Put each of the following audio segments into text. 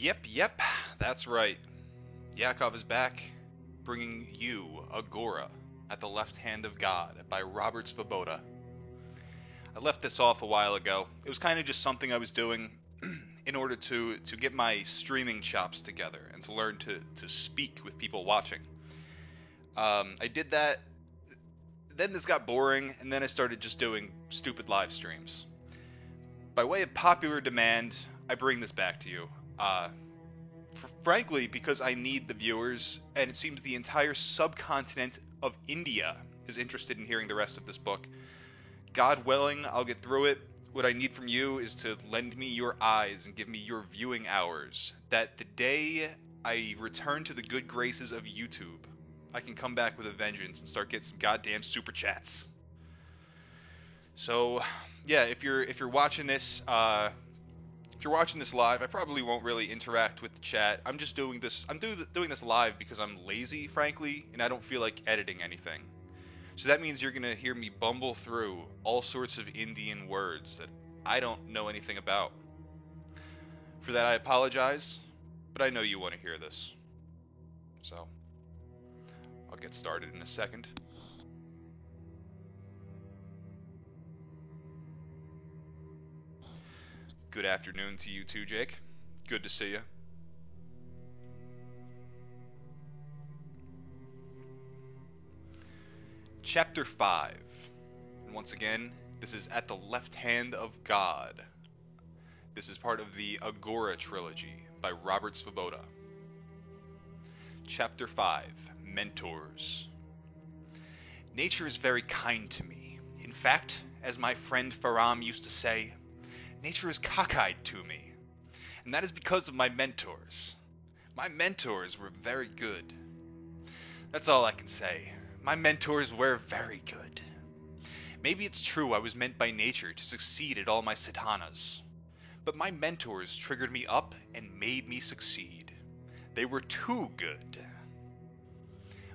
Yep, that's right. Yakov is back, bringing you AGHORA, At the Left Hand of God, by Robert Svoboda. I left this off a while ago. It was kind of just something I was doing in order to get my streaming chops together and to learn to speak with people watching. I did that, then this got boring, and then I started just doing stupid live streams. By way of popular demand, I bring this back to you. Frankly, because I need the viewers, and it seems the entire subcontinent of India is interested in hearing the rest of this book. God willing, I'll get through it. What I need from you is to lend me your eyes and give me your viewing hours, that the day I return to the good graces of YouTube, I can come back with a vengeance and start getting some goddamn super chats. So, yeah, if you're watching this, if you're watching this live, I probably won't really interact with the chat. I'm just doing this. I'm doing this live because I'm lazy, frankly, and I don't feel like editing anything. So that means you're gonna hear me bumble through all sorts of Indian words that I don't know anything about. For that, I apologize, but I know you want to hear this. So, I'll get started in a second. Good afternoon to you too, Jake. Good to see you. Chapter 5. And once again, this is At the Left Hand of God. This is part of the AGHORA trilogy by Robert Svoboda. Chapter 5. Mentors. Nature is very kind to me. In fact, as my friend Faram used to say, nature is cockeyed to me. And that is because of my mentors. My mentors were very good. That's all I can say. My mentors were very good. Maybe it's true I was meant by nature to succeed at all my sadhanas. But my mentors triggered me up and made me succeed. They were too good.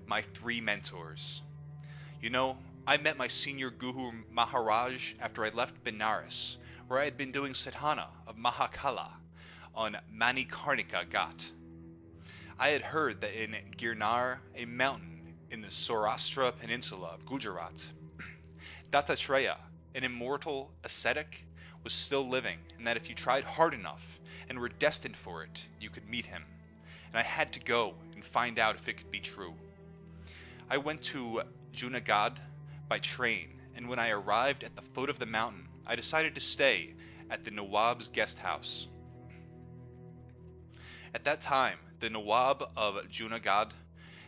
My 3 mentors. You know, I met my senior Guru Maharaj after I left Benares, where I had been doing sadhana of Mahakala on Manikarnika Ghat. I had heard that in Girnar, a mountain in the Saurashtra peninsula of Gujarat, Dattatreya, an immortal ascetic, was still living, and that if you tried hard enough and were destined for it, you could meet him. And I had to go and find out if it could be true. I went to Junagadh by train, and when I arrived at the foot of the mountain, I decided to stay at the Nawab's guest house. At that time, the Nawab of Junagadh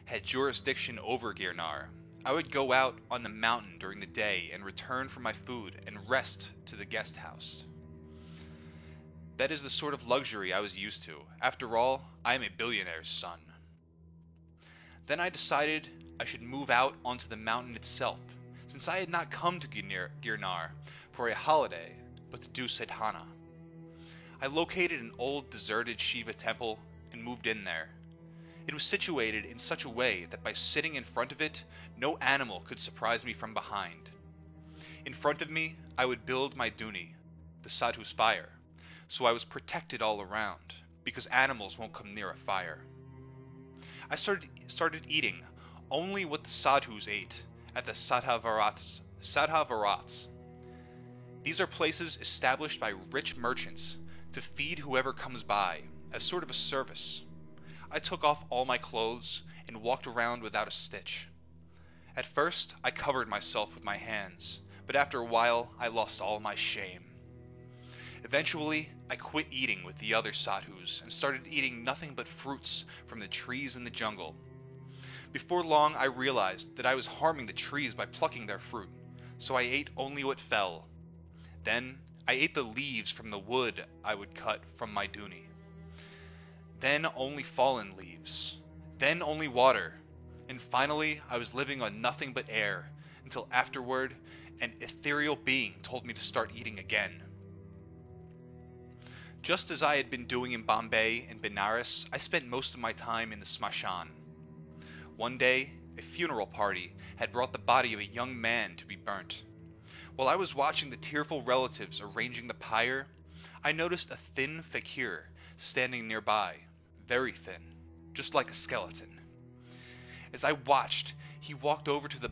had jurisdiction over Girnar. I would go out on the mountain during the day and return for my food and rest to the guest house. That is the sort of luxury I was used to. After all, I am a billionaire's son. Then I decided I should move out onto the mountain itself, since I had not come to Girnar for a holiday, but to do sadhana. I located an old deserted Shiva temple and moved in there. It was situated in such a way that by sitting in front of it, no animal could surprise me from behind. In front of me, I would build my dhuni, the sadhu's fire, so I was protected all around, because animals won't come near a fire. I started eating only what the sadhus ate at the sadhavarats. These are places established by rich merchants to feed whoever comes by, as sort of a service. I took off all my clothes and walked around without a stitch. At first, I covered myself with my hands, but after a while, I lost all my shame. Eventually, I quit eating with the other sadhus and started eating nothing but fruits from the trees in the jungle. Before long, I realized that I was harming the trees by plucking their fruit, so I ate only what fell. Then, I ate the leaves from the wood I would cut from my dhuni. Then only fallen leaves. Then only water. And finally, I was living on nothing but air, until afterward, an ethereal being told me to start eating again. Just as I had been doing in Bombay and Benares, I spent most of my time in the smashan. One day, a funeral party had brought the body of a young man to be burnt. While I was watching the tearful relatives arranging the pyre, I noticed a thin fakir standing nearby, very thin, just like a skeleton. As I watched, he walked over to the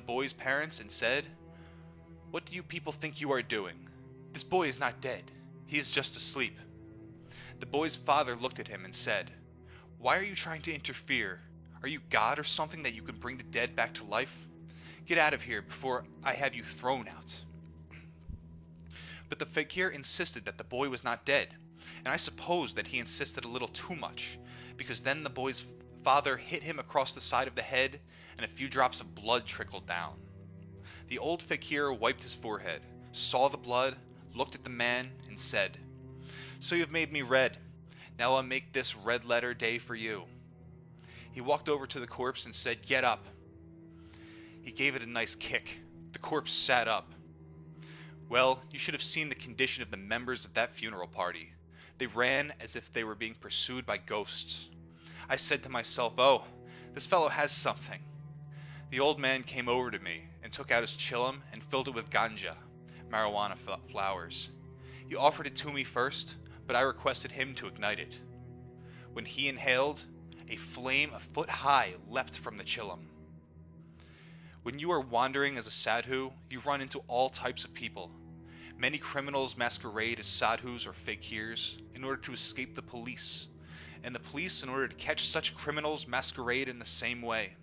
boy's parents and said, "What do you people think you are doing? This boy is not dead. He is just asleep." The boy's father looked at him and said, "Why are you trying to interfere? Are you God or something that you can bring the dead back to life? Get out of here before I have you thrown out." But the fakir insisted that the boy was not dead, and I suppose that he insisted a little too much, because then the boy's father hit him across the side of the head, and a few drops of blood trickled down. The old fakir wiped his forehead, saw the blood, looked at the man, and said, "So you have made me red. Now I'll make this red letter day for you." He walked over to the corpse and said, "Get up." He gave it a nice kick. The corpse sat up. Well, you should have seen the condition of the members of that funeral party. They ran as if they were being pursued by ghosts. I said to myself, "Oh, this fellow has something." The old man came over to me and took out his chillum and filled it with ganja, marijuana flowers. He offered it to me first, but I requested him to ignite it. When he inhaled, a flame a foot high leapt from the chillum. When you are wandering as a sadhu, you run into all types of people. Many criminals masquerade as sadhus or fakirs in order to escape the police, and the police, in order to catch such criminals, masquerade in the same way.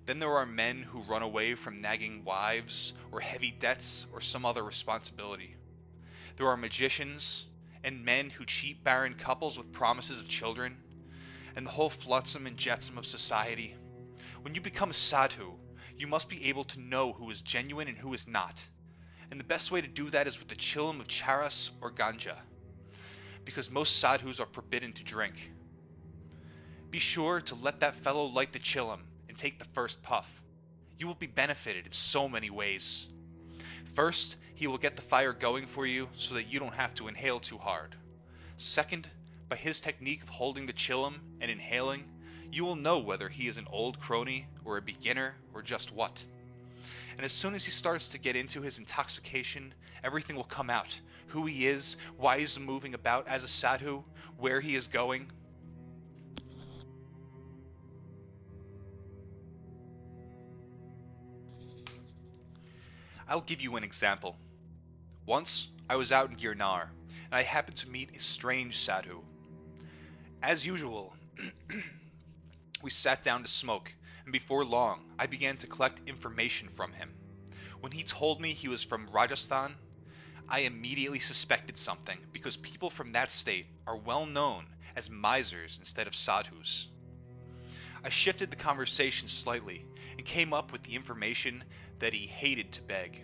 Then there are men who run away from nagging wives or heavy debts or some other responsibility. There are magicians and men who cheat barren couples with promises of children, and the whole flotsam and jetsam of society. When you become a sadhu, you must be able to know who is genuine and who is not. And the best way to do that is with the chillum of charas or ganja, because most sadhus are forbidden to drink. Be sure to let that fellow light the chillum and take the first puff. You will be benefited in so many ways. First, he will get the fire going for you so that you don't have to inhale too hard. Second, by his technique of holding the chillum and inhaling, you will know whether he is an old crony or a beginner or just what. And as soon as he starts to get into his intoxication, everything will come out. Who he is, why he's moving about as a sadhu, where he is going. I'll give you an example. Once, I was out in Girnar, and I happened to meet a strange sadhu. As usual, we sat down to smoke, and before long, I began to collect information from him. When he told me he was from Rajasthan, I immediately suspected something, because people from that state are well known as misers instead of sadhus. I shifted the conversation slightly, and came up with the information that he hated to beg.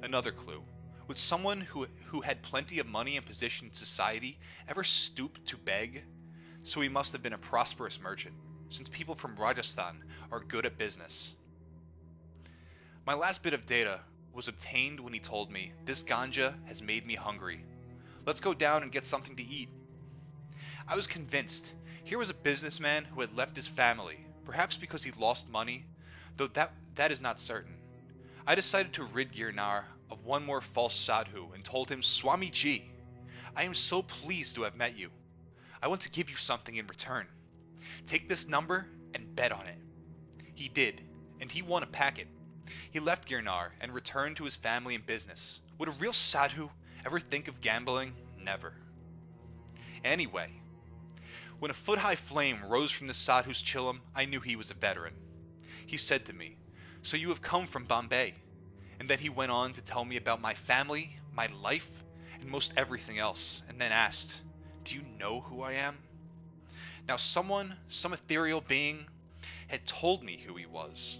Another clue. Would someone who had plenty of money and position in society ever stoop to beg? So he must have been a prosperous merchant, since people from Rajasthan are good at business. My last bit of data was obtained when he told me, "This ganja has made me hungry. Let's go down and get something to eat." I was convinced. Here was a businessman who had left his family, perhaps because he lost money, though that is not certain. I decided to rid Girnar of one more false sadhu and told him, "Swamiji, I am so pleased to have met you. I want to give you something in return. Take this number and bet on it." He did, and he won a packet. He left Girnar and returned to his family and business. Would a real sadhu ever think of gambling? Never. Anyway, when a foot-high flame rose from the sadhu's chillum, I knew he was a veteran. He said to me, "So you have come from Bombay?" And then he went on to tell me about my family, my life, and most everything else, and then asked, "Do you know who I am?" Now some ethereal being, had told me who he was.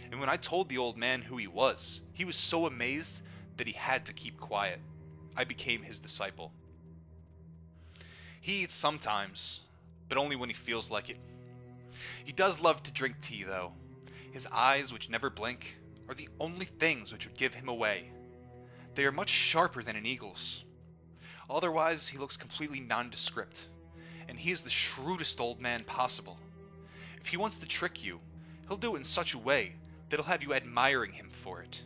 And when I told the old man who he was so amazed that he had to keep quiet. I became his disciple. He eats sometimes, but only when he feels like it. He does love to drink tea, though. His eyes, which never blink, are the only things which would give him away. They are much sharper than an eagle's. Otherwise, he looks completely nondescript, and he is the shrewdest old man possible. If he wants to trick you, he'll do it in such a way that he'll have you admiring him for it.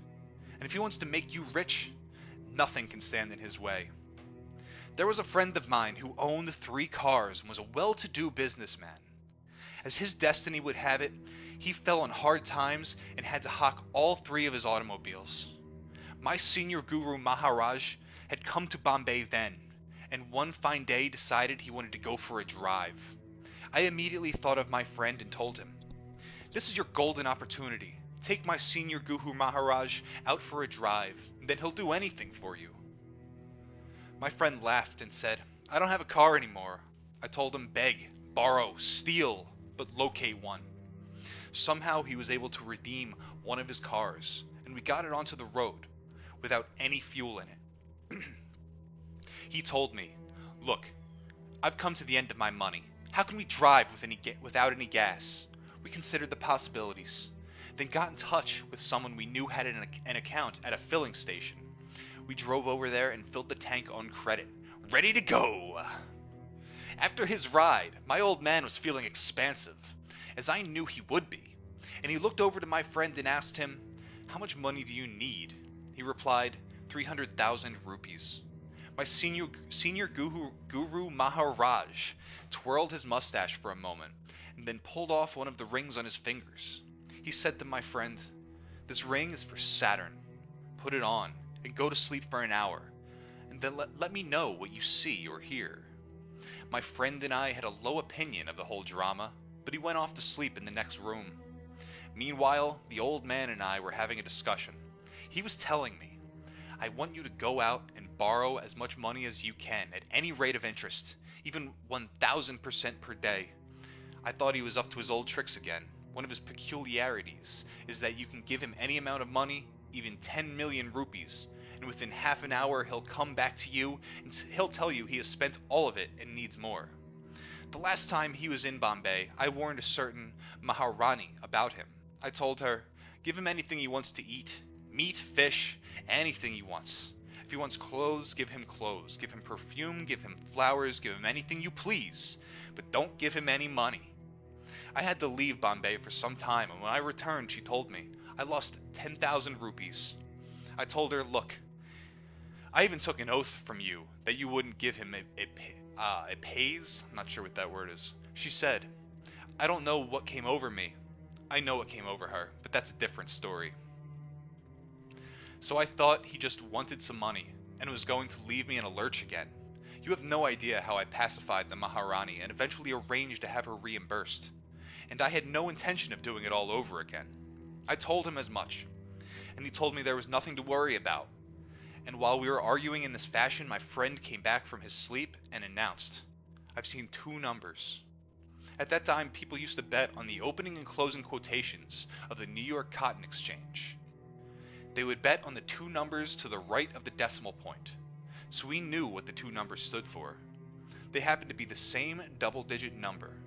And if he wants to make you rich, nothing can stand in his way. There was a friend of mine who owned 3 cars and was a well-to-do businessman. As his destiny would have it, he fell on hard times and had to hawk all 3 of his automobiles. My senior guru Maharaj had come to Bombay then, and one fine day decided he wanted to go for a drive. I immediately thought of my friend and told him, "This is your golden opportunity. Take my senior guru Maharaj out for a drive, and then he'll do anything for you." My friend laughed and said, "I don't have a car anymore." I told him, "Beg, borrow, steal, but locate one." Somehow he was able to redeem one of his cars, and we got it onto the road without any fuel in it. He told me, "Look, I've come to the end of my money. How can we drive without any gas?" We considered the possibilities, then got in touch with someone we knew had an account at a filling station. We drove over there and filled the tank on credit, ready to go. After his ride, my old man was feeling expansive, as I knew he would be, and he looked over to my friend and asked him, "How much money do you need?" He replied, 300,000 rupees. My senior guru Maharaj twirled his mustache for a moment, and then pulled off one of the rings on his fingers. He said to my friend, "This ring is for Saturn. Put it on, and go to sleep for an hour, and then let me know what you see or hear." My friend and I had a low opinion of the whole drama, but he went off to sleep in the next room. Meanwhile, the old man and I were having a discussion. He was telling me, "I want you to go out and borrow as much money as you can at any rate of interest, even 1,000% per day." I thought he was up to his old tricks again. One of his peculiarities is that you can give him any amount of money, even 10 million rupees, and within half an hour he'll come back to you and he'll tell you he has spent all of it and needs more. The last time he was in Bombay, I warned a certain Maharani about him. I told her, "Give him anything he wants to eat. Meat, fish, anything he wants. If he wants clothes, give him clothes. Give him perfume, give him flowers, give him anything you please. But don't give him any money." I had to leave Bombay for some time, and when I returned, she told me, "I lost 10,000 rupees. I told her, "Look, I even took an oath from you that you wouldn't give him a pays." I'm not sure what that word is. She said, "I don't know what came over me." I know what came over her, but that's a different story. So I thought he just wanted some money and was going to leave me in a lurch again. You have no idea how I pacified the Maharani and eventually arranged to have her reimbursed. And I had no intention of doing it all over again. I told him as much, and he told me there was nothing to worry about. And while we were arguing in this fashion, my friend came back from his sleep and announced, "I've seen 2 numbers." At that time, people used to bet on the opening and closing quotations of the New York Cotton Exchange. They would bet on the 2 numbers to the right of the decimal point, so we knew what the 2 numbers stood for. They happened to be the same double-digit number.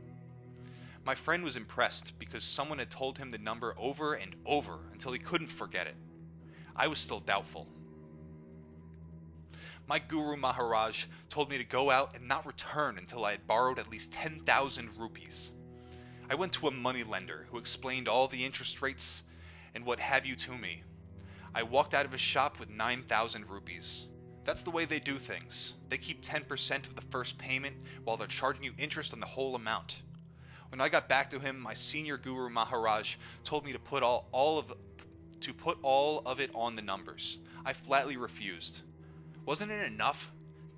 My friend was impressed because someone had told him the number over and over until he couldn't forget it. I was still doubtful. My guru Maharaj told me to go out and not return until I had borrowed at least 10,000 rupees. I went to a moneylender who explained all the interest rates and what have you to me. I walked out of his shop with 9,000 rupees. That's the way they do things. They keep 10% of the first payment while they're charging you interest on the whole amount. When I got back to him, my senior guru Maharaj told me to put all of it on the numbers. I flatly refused. Wasn't it enough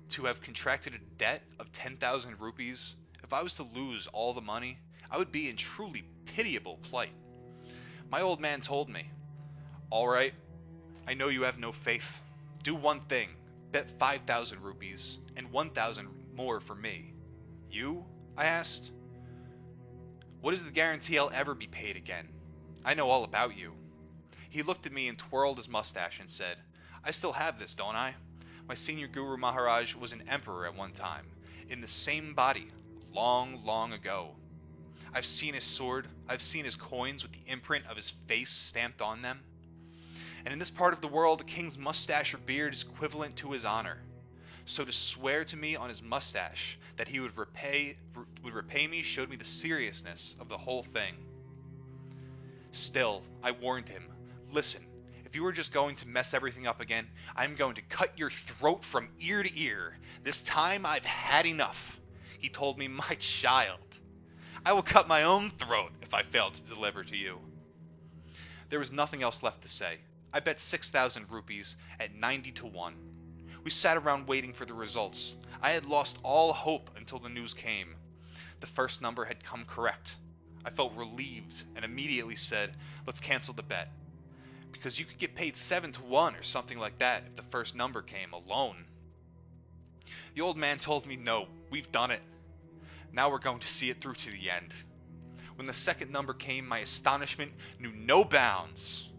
to have contracted a debt of 10,000 rupees? If I was to lose all the money, I would be in truly pitiable plight. My old man told me, "All right, I know you have no faith. Do one thing. Bet 5,000 rupees and 1,000 more for me." "You?" I asked. "What is the guarantee I'll ever be paid again? I know all about you." He looked at me and twirled his mustache and said, "I still have this, don't I? My senior guru Maharaj was an emperor at one time, in the same body, long, long ago. I've seen his sword, I've seen his coins with the imprint of his face stamped on them. And in this part of the world, a king's mustache or beard is equivalent to his honor. So to swear to me on his mustache that he would repay me showed me the seriousness of the whole thing. Still, I warned him, "Listen, if you were just going to mess everything up again, I'm going to cut your throat from ear to ear. This time I've had enough. He told me, my child, I will cut my own throat if I fail to deliver to you. There was nothing else left to say. I bet 6,000 rupees at 90 to 1. We sat around waiting for the results. I had lost all hope until the news came. The first number had come correct. I felt relieved and immediately said, let's cancel the bet. Because you could get paid 7 to 1 or something like that if the first number came alone. The old man told me, no, we've done it. Now we're going to see it through to the end. When the second number came, my astonishment knew no bounds.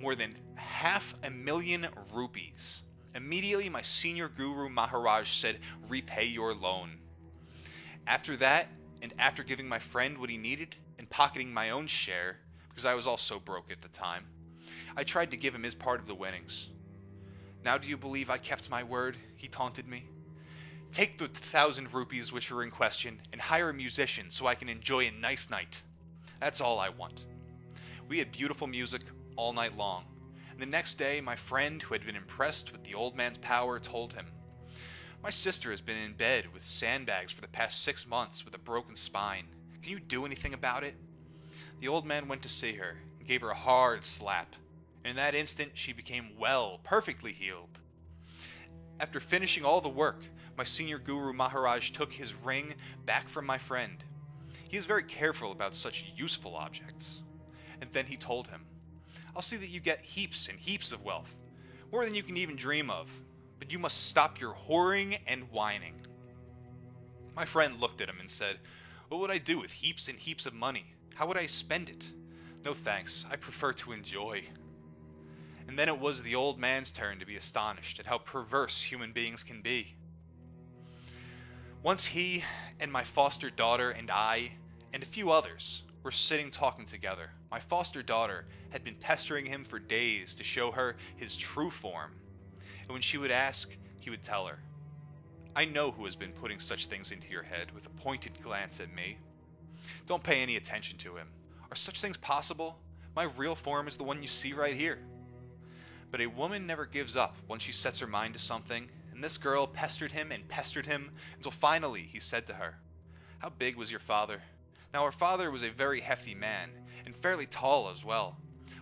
More than 500,000 rupees. Immediately, my senior guru Maharaj said, repay your loan. After that, and after giving my friend what he needed, and pocketing my own share, because I was also broke at the time, I tried to give him his part of the winnings. Now do you believe I kept my word? He taunted me. Take the 1,000 rupees which are in question, and hire a musician so I can enjoy a nice night. That's all I want. We had beautiful music all night long. And the next day, my friend, who had been impressed with the old man's power, told him, my sister has been in bed with sandbags for the past 6 months with a broken spine. Can you do anything about it? The old man went to see her and gave her a hard slap. And in that instant, she became well, perfectly healed. After finishing all the work, my senior guru Maharaj took his ring back from my friend. He is very careful about such useful objects. And then he told him, I'll see that you get heaps and heaps of wealth, more than you can even dream of, but you must stop your whoring and whining. My friend looked at him and said, what would I do with heaps and heaps of money? How would I spend it? No thanks, I prefer to enjoy. And then it was the old man's turn to be astonished at how perverse human beings can be. Once he and my foster daughter and I, and a few others, were sitting talking together. My foster daughter had been pestering him for days to show her his true form. And when she would ask, he would tell her. I know who has been putting such things into your head, with a pointed glance at me. Don't pay any attention to him. Are such things possible? My real form is the one you see right here. But a woman never gives up once she sets her mind to something, and this girl pestered him until finally he said to her, how big was your father? Now her father was a very hefty man, and fairly tall as well.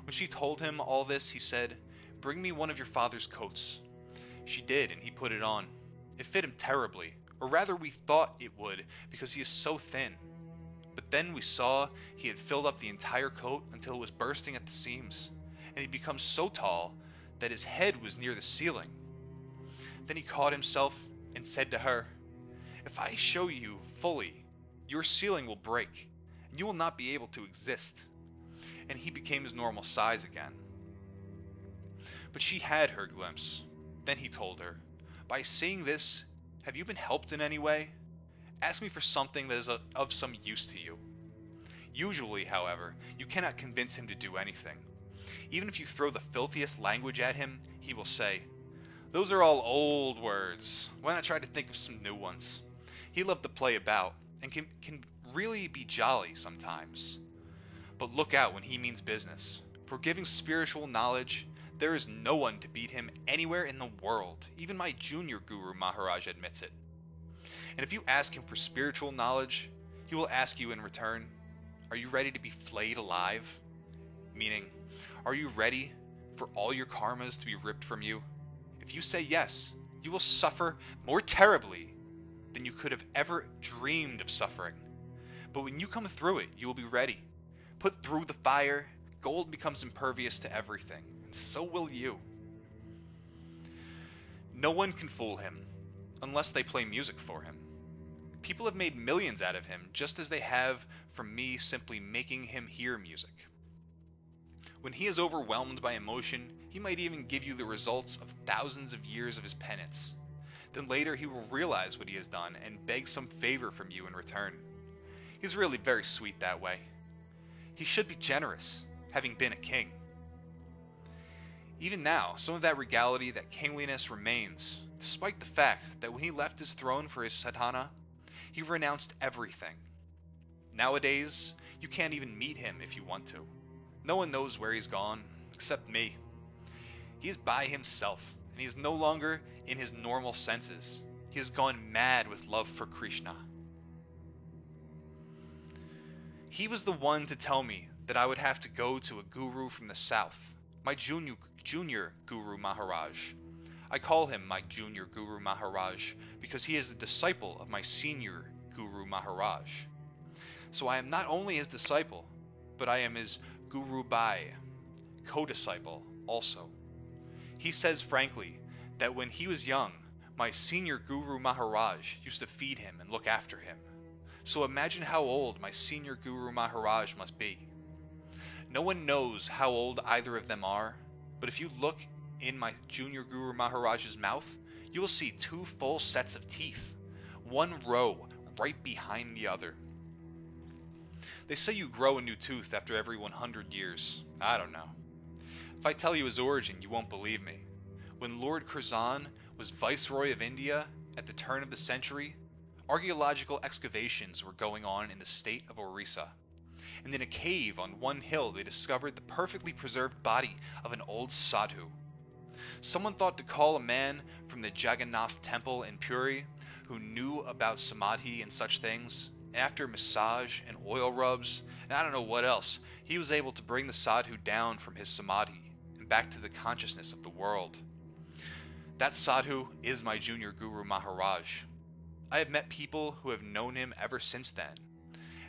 When she told him all this, he said, bring me one of your father's coats. She did, and he put it on. It fit him terribly, or rather we thought it would, because he is so thin. But then we saw he had filled up the entire coat until it was bursting at the seams, and he'd become so tall that his head was near the ceiling. Then he caught himself and said to her, if I show you fully, your ceiling will break, and you will not be able to exist. And he became his normal size again. But she had her glimpse. Then he told her, by seeing this, have you been helped in any way? Ask me for something that is of some use to you. Usually, however, you cannot convince him to do anything. Even if you throw the filthiest language at him, he will say, those are all old words. Why not try to think of some new ones? He loved to play about, and can really be jolly sometimes. But look out when he means business. For giving spiritual knowledge, there is no one to beat him anywhere in the world. Even my junior guru Maharaj admits it. And if you ask him for spiritual knowledge, he will ask you in return, are you ready to be flayed alive? Meaning, are you ready for all your karmas to be ripped from you? If you say yes, you will suffer more terribly than you could have ever dreamed of suffering. But when you come through it, you will be ready. Put through the fire, gold becomes impervious to everything, and so will you. No one can fool him, unless they play music for him. People have made millions out of him, just as they have from me simply making him hear music. When he is overwhelmed by emotion, he might even give you the results of thousands of years of his penance. Then later he will realize what he has done and beg some favor from you in return. He's really very sweet that way. He should be generous, having been a king. Even now, some of that regality, that kingliness remains, despite the fact that when he left his throne for his sadhana, he renounced everything. Nowadays, you can't even meet him if you want to. No one knows where he's gone, except me. He is by himself, and he is no longer in his normal senses. He has gone mad with love for Krishna. He was the one to tell me that I would have to go to a guru from the south, my junior Guru Maharaj. I call him my junior Guru Maharaj because he is a disciple of my senior Guru Maharaj. So I am not only his disciple, but I am his Guru Bhai, co-disciple also. He says frankly that when he was young, my senior Guru Maharaj used to feed him and look after him. So imagine how old my senior Guru Maharaj must be. No one knows how old either of them are, but if you look in my junior Guru Maharaj's mouth, you will see 2 full sets of teeth, 1 row right behind the other. They say you grow a new tooth after every 100 years. I don't know. If I tell you his origin, you won't believe me. When Lord Curzon was Viceroy of India at the turn of the century, archaeological excavations were going on in the state of Orissa. And in a cave on one hill they discovered the perfectly preserved body of an old sadhu. Someone thought to call a man from the Jagannath temple in Puri who knew about samadhi and such things, and after massage and oil rubs and I don't know what else, he was able to bring the sadhu down from his samadhi and back to the consciousness of the world. That sadhu is my junior Guru Maharaj. I have met people who have known him ever since then,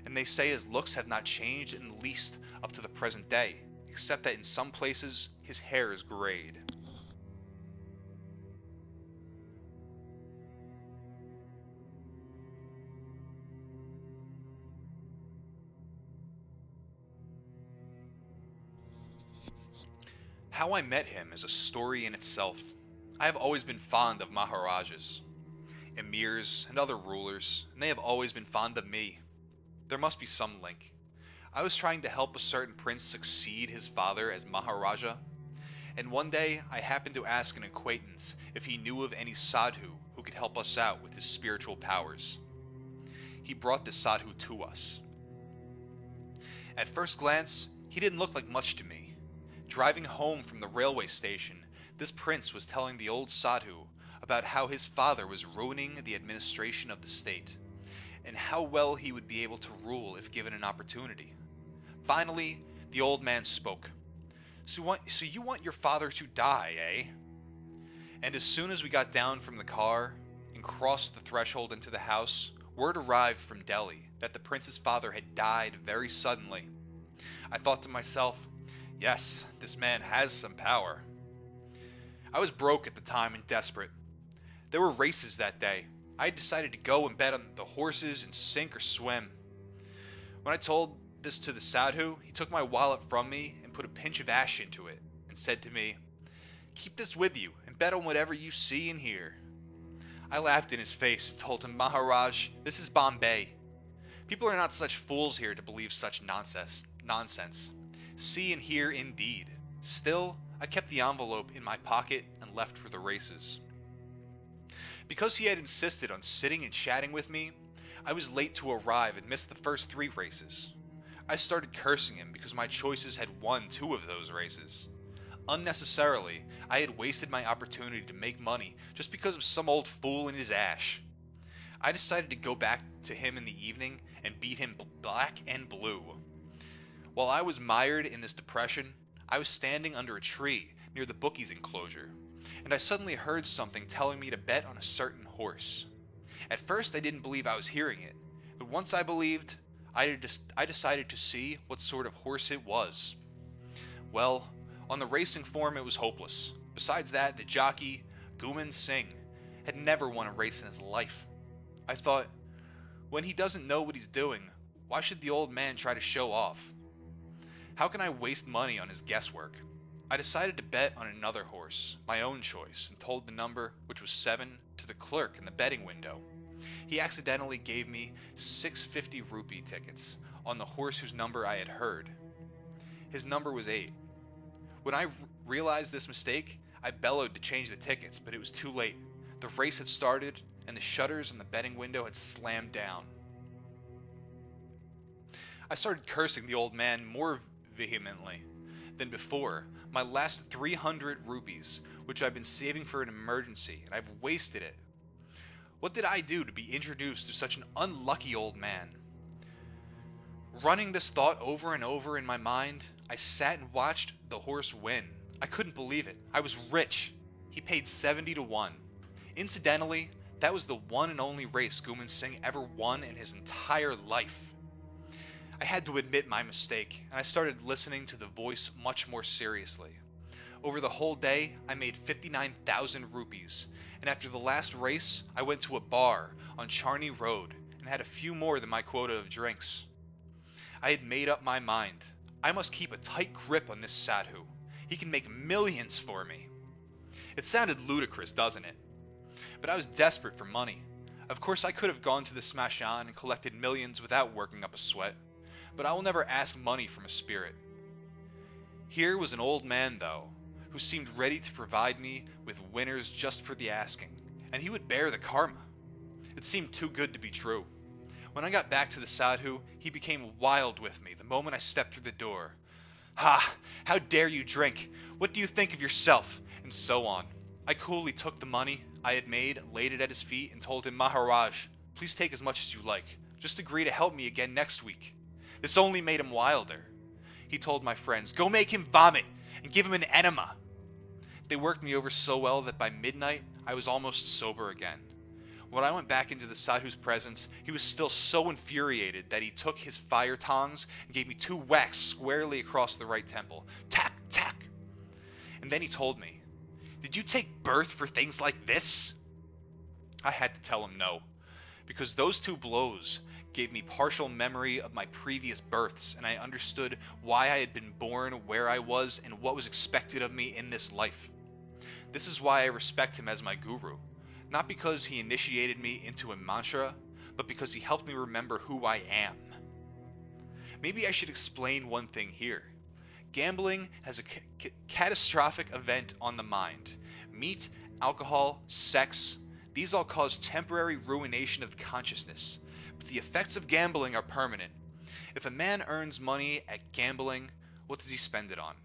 and they say his looks have not changed in the least up to the present day, except that in some places his hair is grayed. How I met him is a story in itself. I have always been fond of Maharajas, emirs, and other rulers, and they have always been fond of me. There must be some link. I was trying to help a certain prince succeed his father as Maharaja, and one day I happened to ask an acquaintance if he knew of any sadhu who could help us out with his spiritual powers. He brought this sadhu to us. At first glance, he didn't look like much to me. Driving home from the railway station, this prince was telling the old sadhu about how his father was ruining the administration of the state, and how well he would be able to rule if given an opportunity. Finally, the old man spoke. So you want your father to die, eh? And as soon as we got down from the car and crossed the threshold into the house, word arrived from Delhi that the prince's father had died very suddenly. I thought to myself, yes, this man has some power. I was broke at the time and desperate. There were races that day. I had decided to go and bet on the horses and sink or swim. When I told this to the sadhu, he took my wallet from me and put a pinch of ash into it and said to me, "Keep this with you and bet on whatever you see and hear." I laughed in his face and told him, "Maharaj, this is Bombay. People are not such fools here to believe such nonsense. See and hear indeed." Still, I kept the envelope in my pocket and left for the races. Because he had insisted on sitting and chatting with me, I was late to arrive and missed the first 3 races. I started cursing him because my choices had won 2 of those races. Unnecessarily, I had wasted my opportunity to make money just because of some old fool in his ash. I decided to go back to him in the evening and beat him black and blue. While I was mired in this depression, I was standing under a tree near the bookies' enclosure, and I suddenly heard something telling me to bet on a certain horse. At first I didn't believe I was hearing it, but once I believed, I decided to see what sort of horse it was. Well, on the racing form it was hopeless. Besides that, the jockey, Guman Singh, had never won a race in his life. I thought, when he doesn't know what he's doing, why should the old man try to show off? How can I waste money on his guesswork? I decided to bet on another horse, my own choice, and told the number, which was 7, to the clerk in the betting window. He accidentally gave me 650 rupee tickets on the horse whose number I had heard. His number was 8. When I realized this mistake, I bellowed to change the tickets, but it was too late. The race had started, and the shutters in the betting window had slammed down. I started cursing the old man more vehemently than before, My last 300 rupees, which I've been saving for an emergency, and I've wasted it. What did I do to be introduced to such an unlucky old man? Running this thought over and over in my mind, I sat and watched the horse win. I couldn't believe it. I was rich. He paid 70 to 1. Incidentally, that was the one and only race Guman Singh ever won in his entire life. I had to admit my mistake, and I started listening to the voice much more seriously. Over the whole day, I made 59,000 rupees, and after the last race, I went to a bar on Charney Road and had a few more than my quota of drinks. I had made up my mind. I must keep a tight grip on this Sadhu. He can make millions for me. It sounded ludicrous, doesn't it? But I was desperate for money. Of course, I could have gone to the Smashan and collected millions without working up a sweat, but I will never ask money from a spirit. Here was an old man, though, who seemed ready to provide me with winners just for the asking, and he would bear the karma. It seemed too good to be true. When I got back to the Sadhu, he became wild with me the moment I stepped through the door. "Ha! How dare you drink? What do you think of yourself?" And so on. I coolly took the money I had made, laid it at his feet, and told him, "Maharaj, please take as much as you like. Just agree to help me again next week." This only made him wilder. He told my friends, "Go make him vomit and give him an enema." They worked me over so well that by midnight, I was almost sober again. When I went back into the Sadhu's presence, he was still so infuriated that he took his fire tongs and gave me 2 whacks squarely across the right temple. Tack, tack. And then he told me, "Did you take birth for things like this?" I had to tell him no, because those 2 blows gave me partial memory of my previous births, and I understood why I had been born where I was and what was expected of me in this life. This is why I respect him as my guru. Not because he initiated me into a mantra, but because he helped me remember who I am. Maybe I should explain one thing here. Gambling has a catastrophic event on the mind. Meat, alcohol, sex, these all cause temporary ruination of consciousness. But the effects of gambling are permanent. If a man earns money at gambling, what does he spend it on?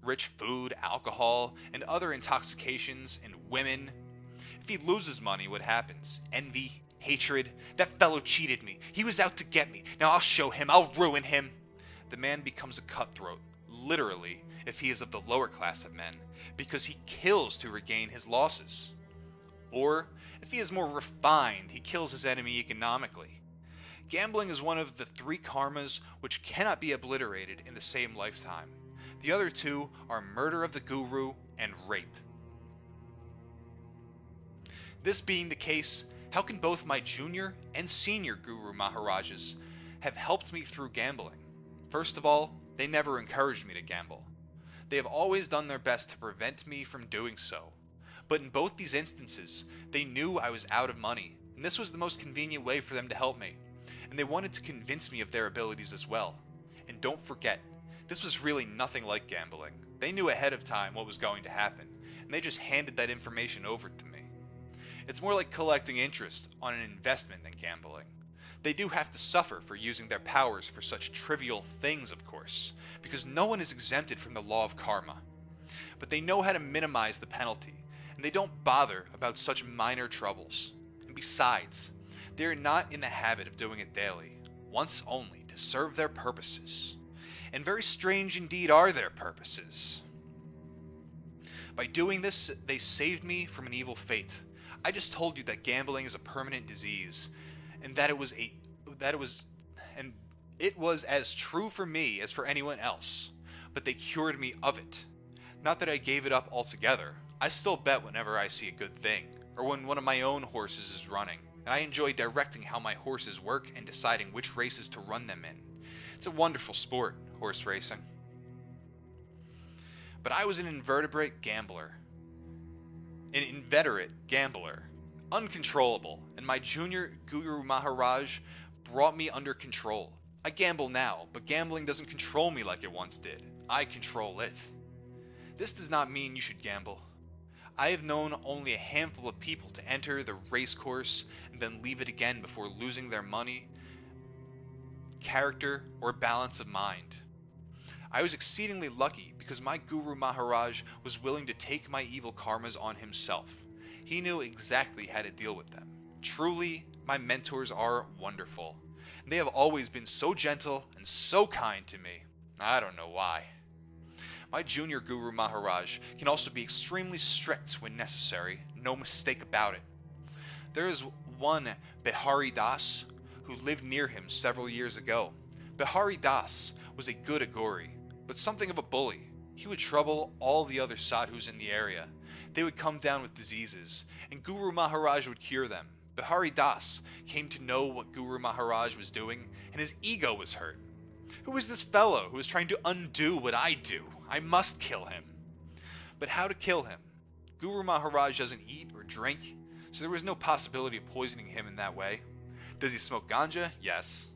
Rich food, alcohol, and other intoxications, and women. If he loses money, what happens? Envy, hatred. That fellow cheated me. He was out to get me. Now I'll show him. I'll ruin him. The man becomes a cutthroat, literally, if he is of the lower class of men, because he kills to regain his losses. Or, if he is more refined, he kills his enemy economically. Gambling is one of the 3 karmas which cannot be obliterated in the same lifetime. The other 2 are murder of the guru and rape. This being the case, how can both my junior and senior Guru Maharajas have helped me through gambling? First of all, they never encouraged me to gamble. They have always done their best to prevent me from doing so. But in both these instances, they knew I was out of money, and this was the most convenient way for them to help me. And they wanted to convince me of their abilities as well. And don't forget, this was really nothing like gambling. They knew ahead of time what was going to happen, and they just handed that information over to me. It's more like collecting interest on an investment than gambling. They do have to suffer for using their powers for such trivial things, of course, because no one is exempted from the law of karma. But they know how to minimize the penalty, and they don't bother about such minor troubles. And besides, they are not in the habit of doing it daily, once only to serve their purposes. And very strange indeed are their purposes. By doing this, they saved me from an evil fate. I just told you that gambling is a permanent disease, and that it was as true for me as for anyone else. But they cured me of it. Not that I gave it up altogether. I still bet whenever I see a good thing, or when one of my own horses is running, and I enjoy directing how my horses work and deciding which races to run them in. It's a wonderful sport, horse racing. But I was an invertebrate gambler. An inveterate gambler, uncontrollable, and my junior Guru Maharaj brought me under control. I gamble now, but gambling doesn't control me like it once did. I control it. This does not mean you should gamble. I have known only a handful of people to enter the race course and then leave it again before losing their money, character, or balance of mind. I was exceedingly lucky because my Guru Maharaj was willing to take my evil karmas on himself. He knew exactly how to deal with them. Truly, my mentors are wonderful. They have always been so gentle and so kind to me. I don't know why. My junior Guru Maharaj can also be extremely strict when necessary, no mistake about it. There is one Bihari Das who lived near him several years ago. Bihari Das was a good Aghori, but something of a bully. He would trouble all the other sadhus in the area. They would come down with diseases, and Guru Maharaj would cure them. Bihari Das came to know what Guru Maharaj was doing, and his ego was hurt. Who is this fellow who is trying to undo what I do? I must kill him. But how to kill him? Guru Maharaj doesn't eat or drink, so there was no possibility of poisoning him in that way. Does he smoke ganja? Yes.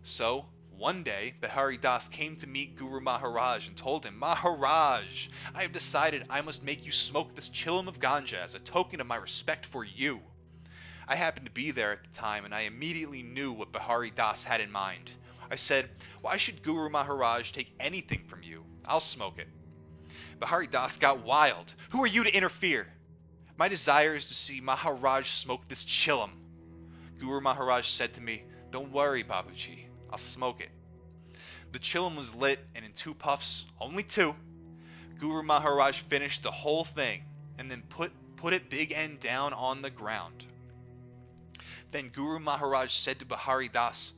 So, one day, Bihari Das came to meet Guru Maharaj and told him, Maharaj, I have decided I must make you smoke this chillum of ganja as a token of my respect for you. I happened to be there at the time, and I immediately knew what Bihari Das had in mind. I said, why should Guru Maharaj take anything from you? I'll smoke it. Bihari Das got wild. Who are you to interfere? My desire is to see Maharaj smoke this chillum. Guru Maharaj said to me, don't worry, Babuji, I'll smoke it. The chillum was lit, and in 2 puffs, only 2, Guru Maharaj finished the whole thing, and then put it big end down on the ground. Then Guru Maharaj said to Bihari Das,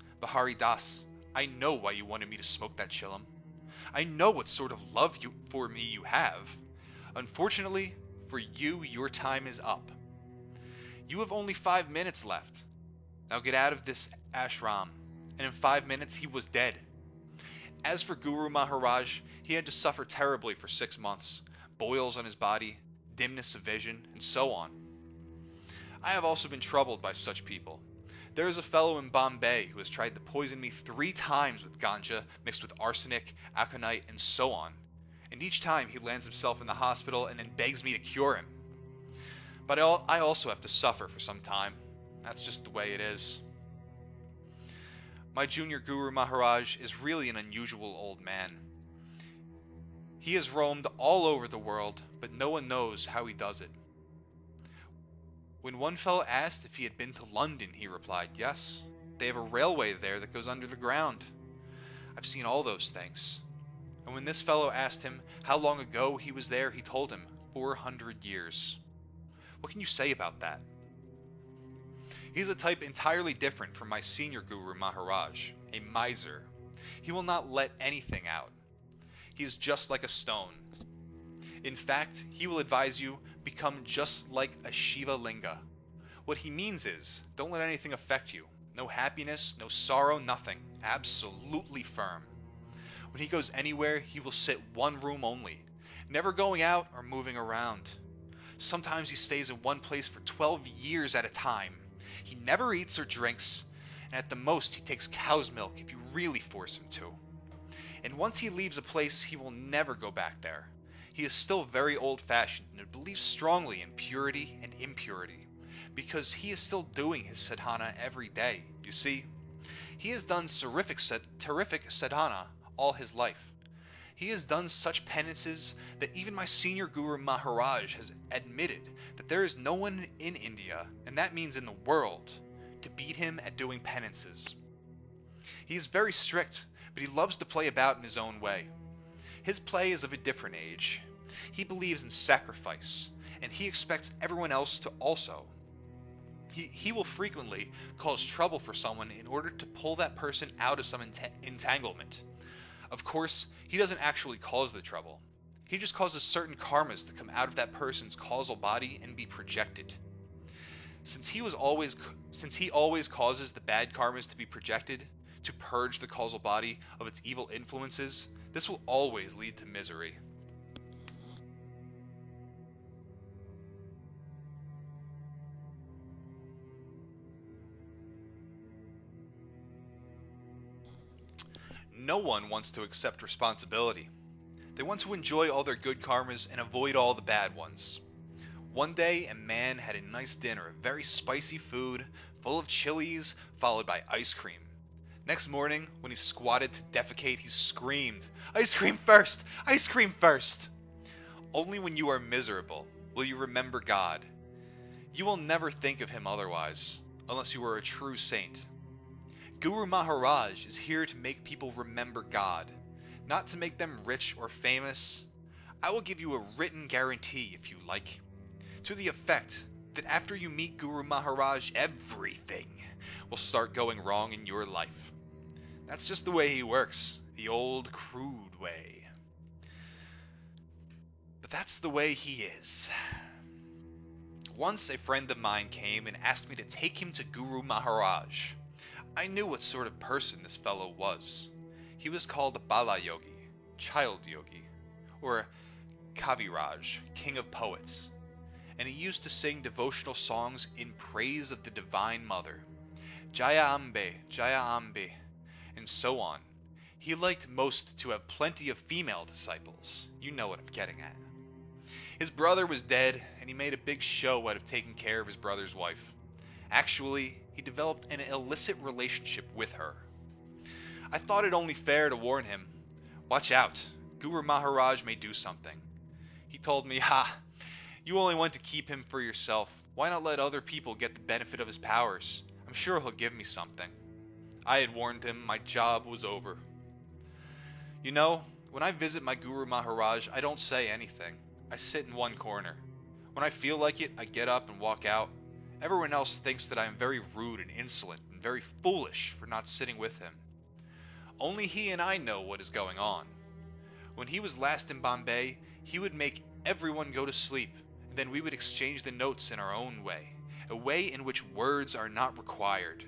I know why you wanted me to smoke that chillum. I know what sort of love for me you have. Unfortunately, for you, your time is up. You have only 5 minutes left. Now get out of this ashram. And in 5 minutes, he was dead. As for Guru Maharaj, he had to suffer terribly for 6 months. Boils on his body, dimness of vision, and so on. I have also been troubled by such people. There is a fellow in Bombay who has tried to poison me 3 times with ganja mixed with arsenic, aconite, and so on. And each time he lands himself in the hospital and then begs me to cure him. But I also have to suffer for some time. That's just the way it is. My junior Guru Maharaj is really an unusual old man. He has roamed all over the world, but no one knows how he does it. When one fellow asked if he had been to London, he replied, yes, they have a railway there that goes under the ground. I've seen all those things. And when this fellow asked him how long ago he was there, he told him 400 years. What can you say about that? He's a type entirely different from my senior Guru Maharaj, a miser. He will not let anything out. He is just like a stone. In fact, he will advise you become just like a Shiva Linga. What he means is, don't let anything affect you. No happiness, no sorrow, nothing. Absolutely firm. When he goes anywhere, he will sit one room only, never going out or moving around. Sometimes he stays in one place for 12 years at a time. He never eats or drinks, and at the most he takes cow's milk if you really force him to. And once he leaves a place, he will never go back there. He is still very old-fashioned and believes strongly in purity and impurity, because he is still doing his sadhana every day. You see, he has done terrific sadhana all his life. He has done such penances that even my senior Guru Maharaj has admitted that there is no one in India, and that means in the world, to beat him at doing penances. He is very strict, but he loves to play about in his own way. His play is of a different age. He believes in sacrifice, and he expects everyone else to also. He will frequently cause trouble for someone in order to pull that person out of some entanglement. Of course, he doesn't actually cause the trouble. He just causes certain karmas to come out of that person's causal body and be projected. Since he always causes the bad karmas to be projected, to purge the causal body of its evil influences, this will always lead to misery. No one wants to accept responsibility. They want to enjoy all their good karmas and avoid all the bad ones. One day, a man had a nice dinner, very spicy food, full of chilies, followed by ice cream. Next morning, when he squatted to defecate, he screamed, "Ice cream first! Ice cream first!" Only when you are miserable will you remember God. You will never think of him otherwise, unless you are a true saint. Guru Maharaj is here to make people remember God, not to make them rich or famous. I will give you a written guarantee, if you like, to the effect that after you meet Guru Maharaj, everything will start going wrong in your life. That's just the way he works, the old crude way. But that's the way he is. Once a friend of mine came and asked me to take him to Guru Maharaj. I knew what sort of person this fellow was. He was called Bala Yogi, child yogi, or Kaviraj, king of poets, and he used to sing devotional songs in praise of the Divine Mother, Jaya Ambe, and so on. He liked most to have plenty of female disciples. You know what I'm getting at. His brother was dead, and he made a big show out of taking care of his brother's wife. Actually, he developed an illicit relationship with her. I thought it only fair to warn him. Watch out, Guru Maharaj may do something. He told me, you only want to keep him for yourself. Why not let other people get the benefit of his powers? I'm sure he'll give me something. I had warned him my job was over. You know, when I visit my Guru Maharaj, I don't say anything. I sit in one corner. When I feel like it, I get up and walk out. Everyone else thinks that I am very rude and insolent and very foolish for not sitting with him. Only he and I know what is going on. When he was last in Bombay, he would make everyone go to sleep, and then we would exchange the notes in our own way, a way in which words are not required.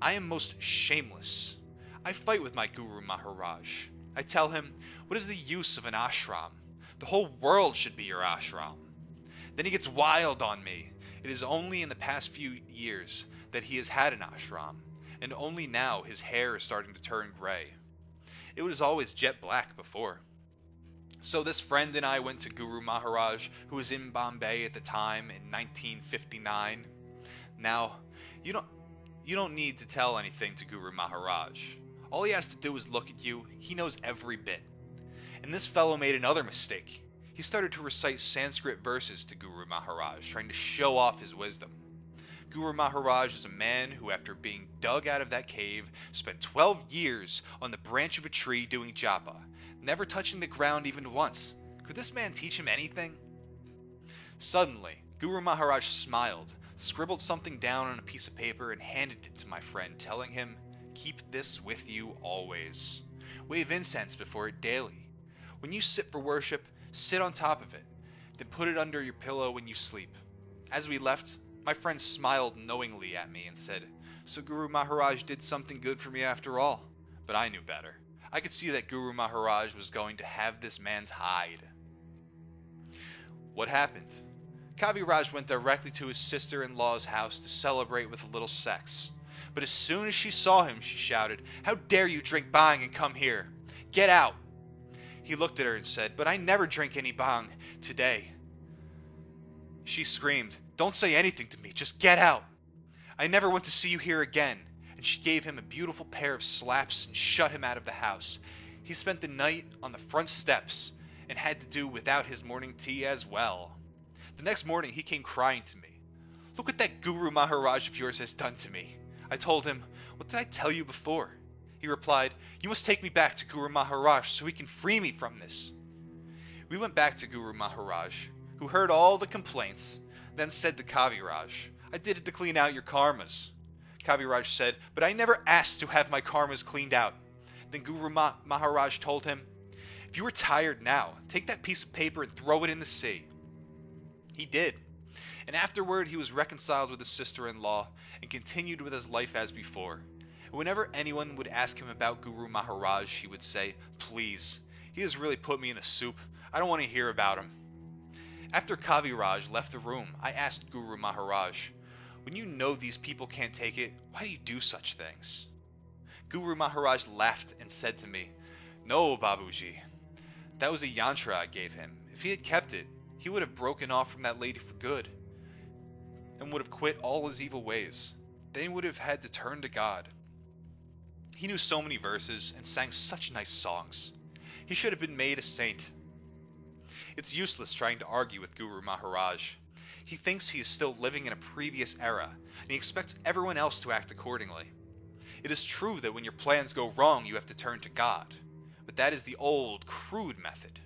I am most shameless. I fight with my Guru Maharaj. I tell him, what is the use of an ashram? The whole world should be your ashram. Then he gets wild on me. It is only in the past few years that he has had an ashram, and only now his hair is starting to turn gray. It was always jet black before. So this friend and I went to Guru Maharaj, who was in Bombay at the time in 1959. Now, you don't need to tell anything to Guru Maharaj. All he has to do is look at you. He knows every bit. And this fellow made another mistake. He started to recite Sanskrit verses to Guru Maharaj, trying to show off his wisdom. Guru Maharaj is a man who, after being dug out of that cave, spent 12 years on the branch of a tree doing japa, never touching the ground even once. Could this man teach him anything? Suddenly, Guru Maharaj smiled, scribbled something down on a piece of paper, and handed it to my friend, telling him, "Keep this with you always. Wave incense before it daily. When you sit for worship, sit on top of it, then put it under your pillow when you sleep." As we left, my friend smiled knowingly at me and said, "So Guru Maharaj did something good for me after all." But I knew better. I could see that Guru Maharaj was going to have this man's hide. What happened? Kaviraj went directly to his sister-in-law's house to celebrate with a little sex. But as soon as she saw him, she shouted, "How dare you drink bhang and come here? Get out!" He looked at her and said, "But I never drink any bhang today." She screamed, "Don't say anything to me, just get out. I never want to see you here again." And she gave him a beautiful pair of slaps and shut him out of the house. He spent the night on the front steps and had to do without his morning tea as well. The next morning he came crying to me. "Look what that Guru Maharaj of yours has done to me." I told him, "What did I tell you before?" He replied, "You must take me back to Guru Maharaj so he can free me from this." We went back to Guru Maharaj, who heard all the complaints, then said to Kaviraj, "I did it to clean out your karmas." Kaviraj said, "But I never asked to have my karmas cleaned out." Then Guru Maharaj told him, "If you are tired now, take that piece of paper and throw it in the sea." He did, and afterward he was reconciled with his sister-in-law and continued with his life as before. Whenever anyone would ask him about Guru Maharaj, he would say, "Please, he has really put me in the soup. I don't want to hear about him." After Kaviraj left the room, I asked Guru Maharaj, "When you know these people can't take it, why do you do such things?" Guru Maharaj laughed and said to me, "No, Babuji, that was a yantra I gave him. If he had kept it, he would have broken off from that lady for good and would have quit all his evil ways. Then he would have had to turn to God." He knew so many verses and sang such nice songs. He should have been made a saint. It's useless trying to argue with Guru Maharaj. He thinks he is still living in a previous era, and he expects everyone else to act accordingly. It is true that when your plans go wrong, you have to turn to God, but that is the old, crude method.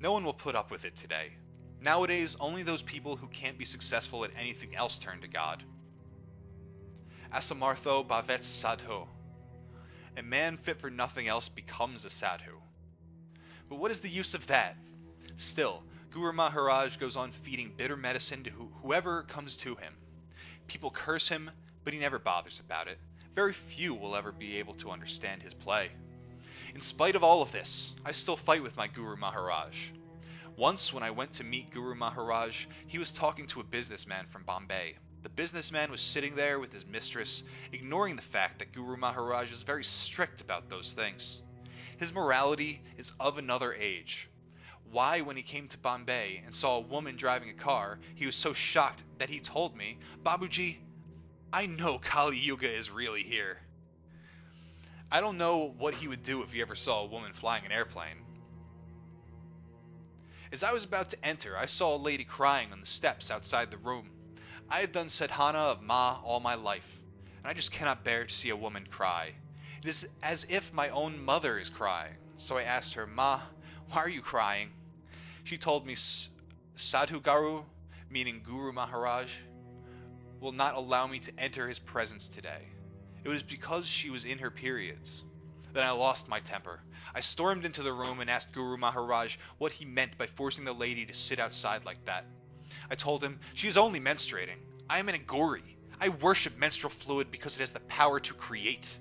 No one will put up with it today. Nowadays, only those people who can't be successful at anything else turn to God. Asamartho bhavet sadhu. A man fit for nothing else becomes a sadhu. But what is the use of that? Still, Guru Maharaj goes on feeding bitter medicine to whoever comes to him. People curse him, but he never bothers about it. Very few will ever be able to understand his play. In spite of all of this, I still fight with my Guru Maharaj. Once, when I went to meet Guru Maharaj, he was talking to a businessman from Bombay. The businessman was sitting there with his mistress, ignoring the fact that Guru Maharaj is very strict about those things. His morality is of another age. Why, when he came to Bombay and saw a woman driving a car, he was so shocked that he told me, "Babuji, I know Kali Yuga is really here." I don't know what he would do if he ever saw a woman flying an airplane. As I was about to enter, I saw a lady crying on the steps outside the room. I had done sadhana of Ma all my life, and I just cannot bear to see a woman cry. It is as if my own mother is crying. So I asked her, "Ma, why are you crying?" She told me Sadhu Garu, meaning Guru Maharaj, will not allow me to enter his presence today. It was because she was in her periods. Then I lost my temper. I stormed into the room and asked Guru Maharaj what he meant by forcing the lady to sit outside like that. I told him, "She is only menstruating. I am an Aghori. I worship menstrual fluid because it has the power to create.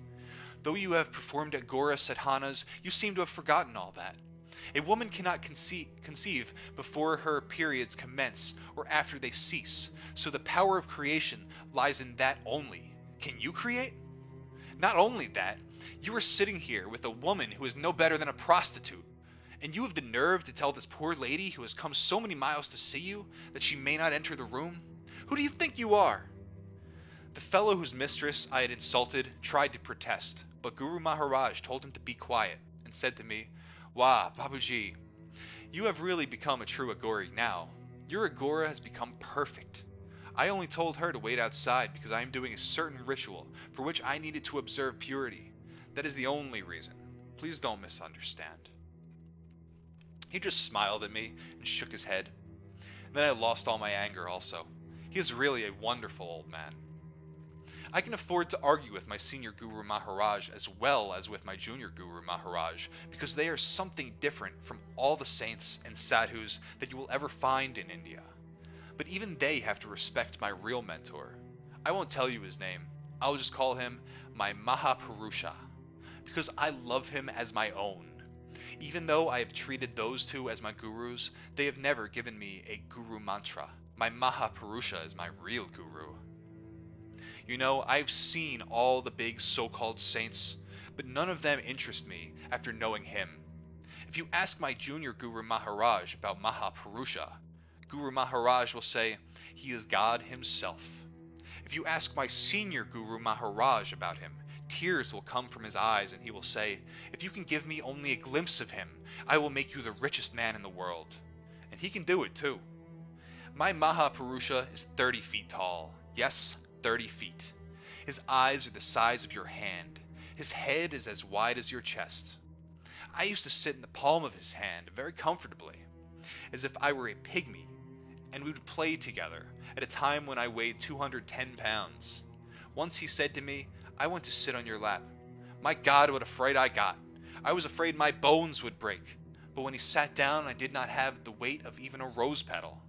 Though you have performed Aghora sadhanas, you seem to have forgotten all that. A woman cannot conceive before her periods commence or after they cease, so the power of creation lies in that only. Can you create? Not only that, you are sitting here with a woman who is no better than a prostitute, and you have the nerve to tell this poor lady who has come so many miles to see you that she may not enter the room? Who do you think you are?" The fellow whose mistress I had insulted tried to protest, but Guru Maharaj told him to be quiet and said to me, "Wah, Babuji, you have really become a true Aghori now. Your Aghora has become perfect. I only told her to wait outside because I am doing a certain ritual for which I needed to observe purity. That is the only reason. Please don't misunderstand." He just smiled at me and shook his head. Then I lost all my anger also. He is really a wonderful old man. I can afford to argue with my senior Guru Maharaj as well as with my junior Guru Maharaj, because they are something different from all the saints and sadhus that you will ever find in India. But even they have to respect my real mentor. I won't tell you his name. I'll just call him my Mahapurusha, because I love him as my own. Even though I have treated those two as my gurus, they have never given me a guru mantra. My Mahapurusha is my real guru. You know, I've seen all the big so-called saints, but none of them interest me after knowing him. If you ask my junior Guru Maharaj about Mahapurusha, Guru Maharaj will say, he is God himself. If you ask my senior Guru Maharaj about him, tears will come from his eyes and he will say, if you can give me only a glimpse of him, I will make you the richest man in the world. And he can do it too. My Mahapurusha is 30 feet tall. Yes, 30 feet. His eyes are the size of your hand. His head is as wide as your chest. I used to sit in the palm of his hand very comfortably, as if I were a pygmy, and we would play together at a time when I weighed 210 pounds. Once he said to me, I want to sit on your lap. My God, what a fright I got. I was afraid my bones would break. But when he sat down, I did not have the weight of even a rose petal.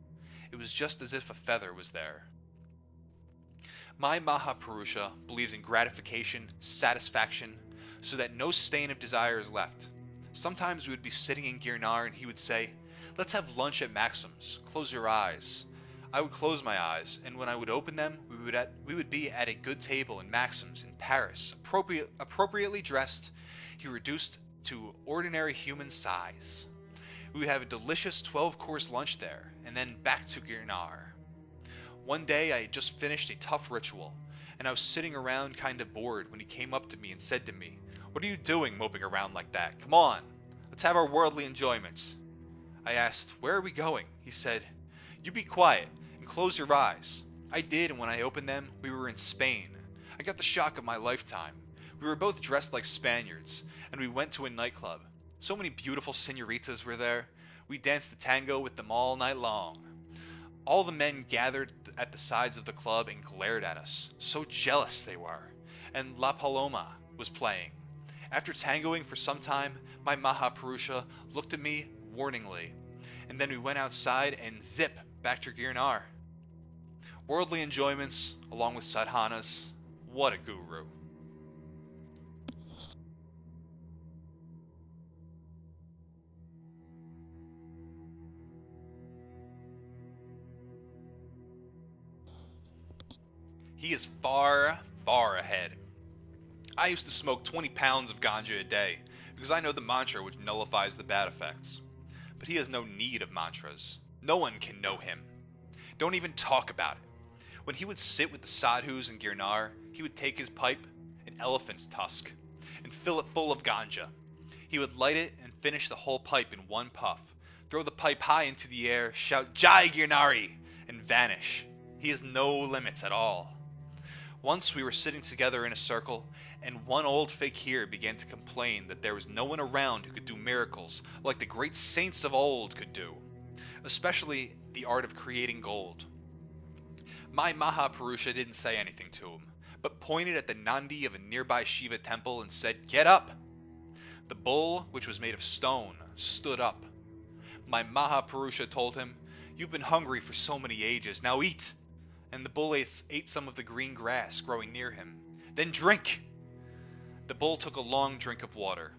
It was just as if a feather was there. My Mahapurusha believes in gratification, satisfaction, so that no stain of desire is left. Sometimes we would be sitting in Girnar and he would say, let's have lunch at Maxim's. Close your eyes. I would close my eyes, and when I would open them, we would be at a good table in Maxim's in Paris, appropriately dressed, he reduced to ordinary human size. We would have a delicious 12-course lunch there, and then back to Girnar. One day I had just finished a tough ritual, and I was sitting around kind of bored when he came up to me and said to me, What are you doing moping around like that? Come on, let's have our worldly enjoyments. I asked, where are we going? He said, you be quiet and close your eyes. I did, and when I opened them, we were in Spain. I got the shock of my lifetime. We were both dressed like Spaniards, and we went to a nightclub. So many beautiful senoritas were there. We danced the tango with them all night long. All the men gathered at the sides of the club and glared at us. So jealous they were. And La Paloma was playing. After tangoing for some time, my Mahapurusha looked at me warningly. And then we went outside and zip back to Girnar. Worldly enjoyments, along with sadhanas. What a guru. He is far, far ahead. I used to smoke 20 pounds of ganja a day because I know the mantra which nullifies the bad effects. But he has no need of mantras. No one can know him. Don't even talk about it. When he would sit with the sadhus in Girnar, he would take his pipe, an elephant's tusk, and fill it full of ganja. He would light it and finish the whole pipe in one puff, throw the pipe high into the air, shout Jai Girnari, and vanish. He has no limits at all. Once we were sitting together in a circle, and one old fakir began to complain that there was no one around who could do miracles like the great saints of old could do, especially the art of creating gold. My Mahapurusha didn't say anything to him, but pointed at the Nandi of a nearby Shiva temple and said, "Get up!" The bull, which was made of stone, stood up. My Mahapurusha told him, "You've been hungry for so many ages, now eat!" And the bull ate some of the green grass growing near him. "Then drink!" The bull took a long drink of water.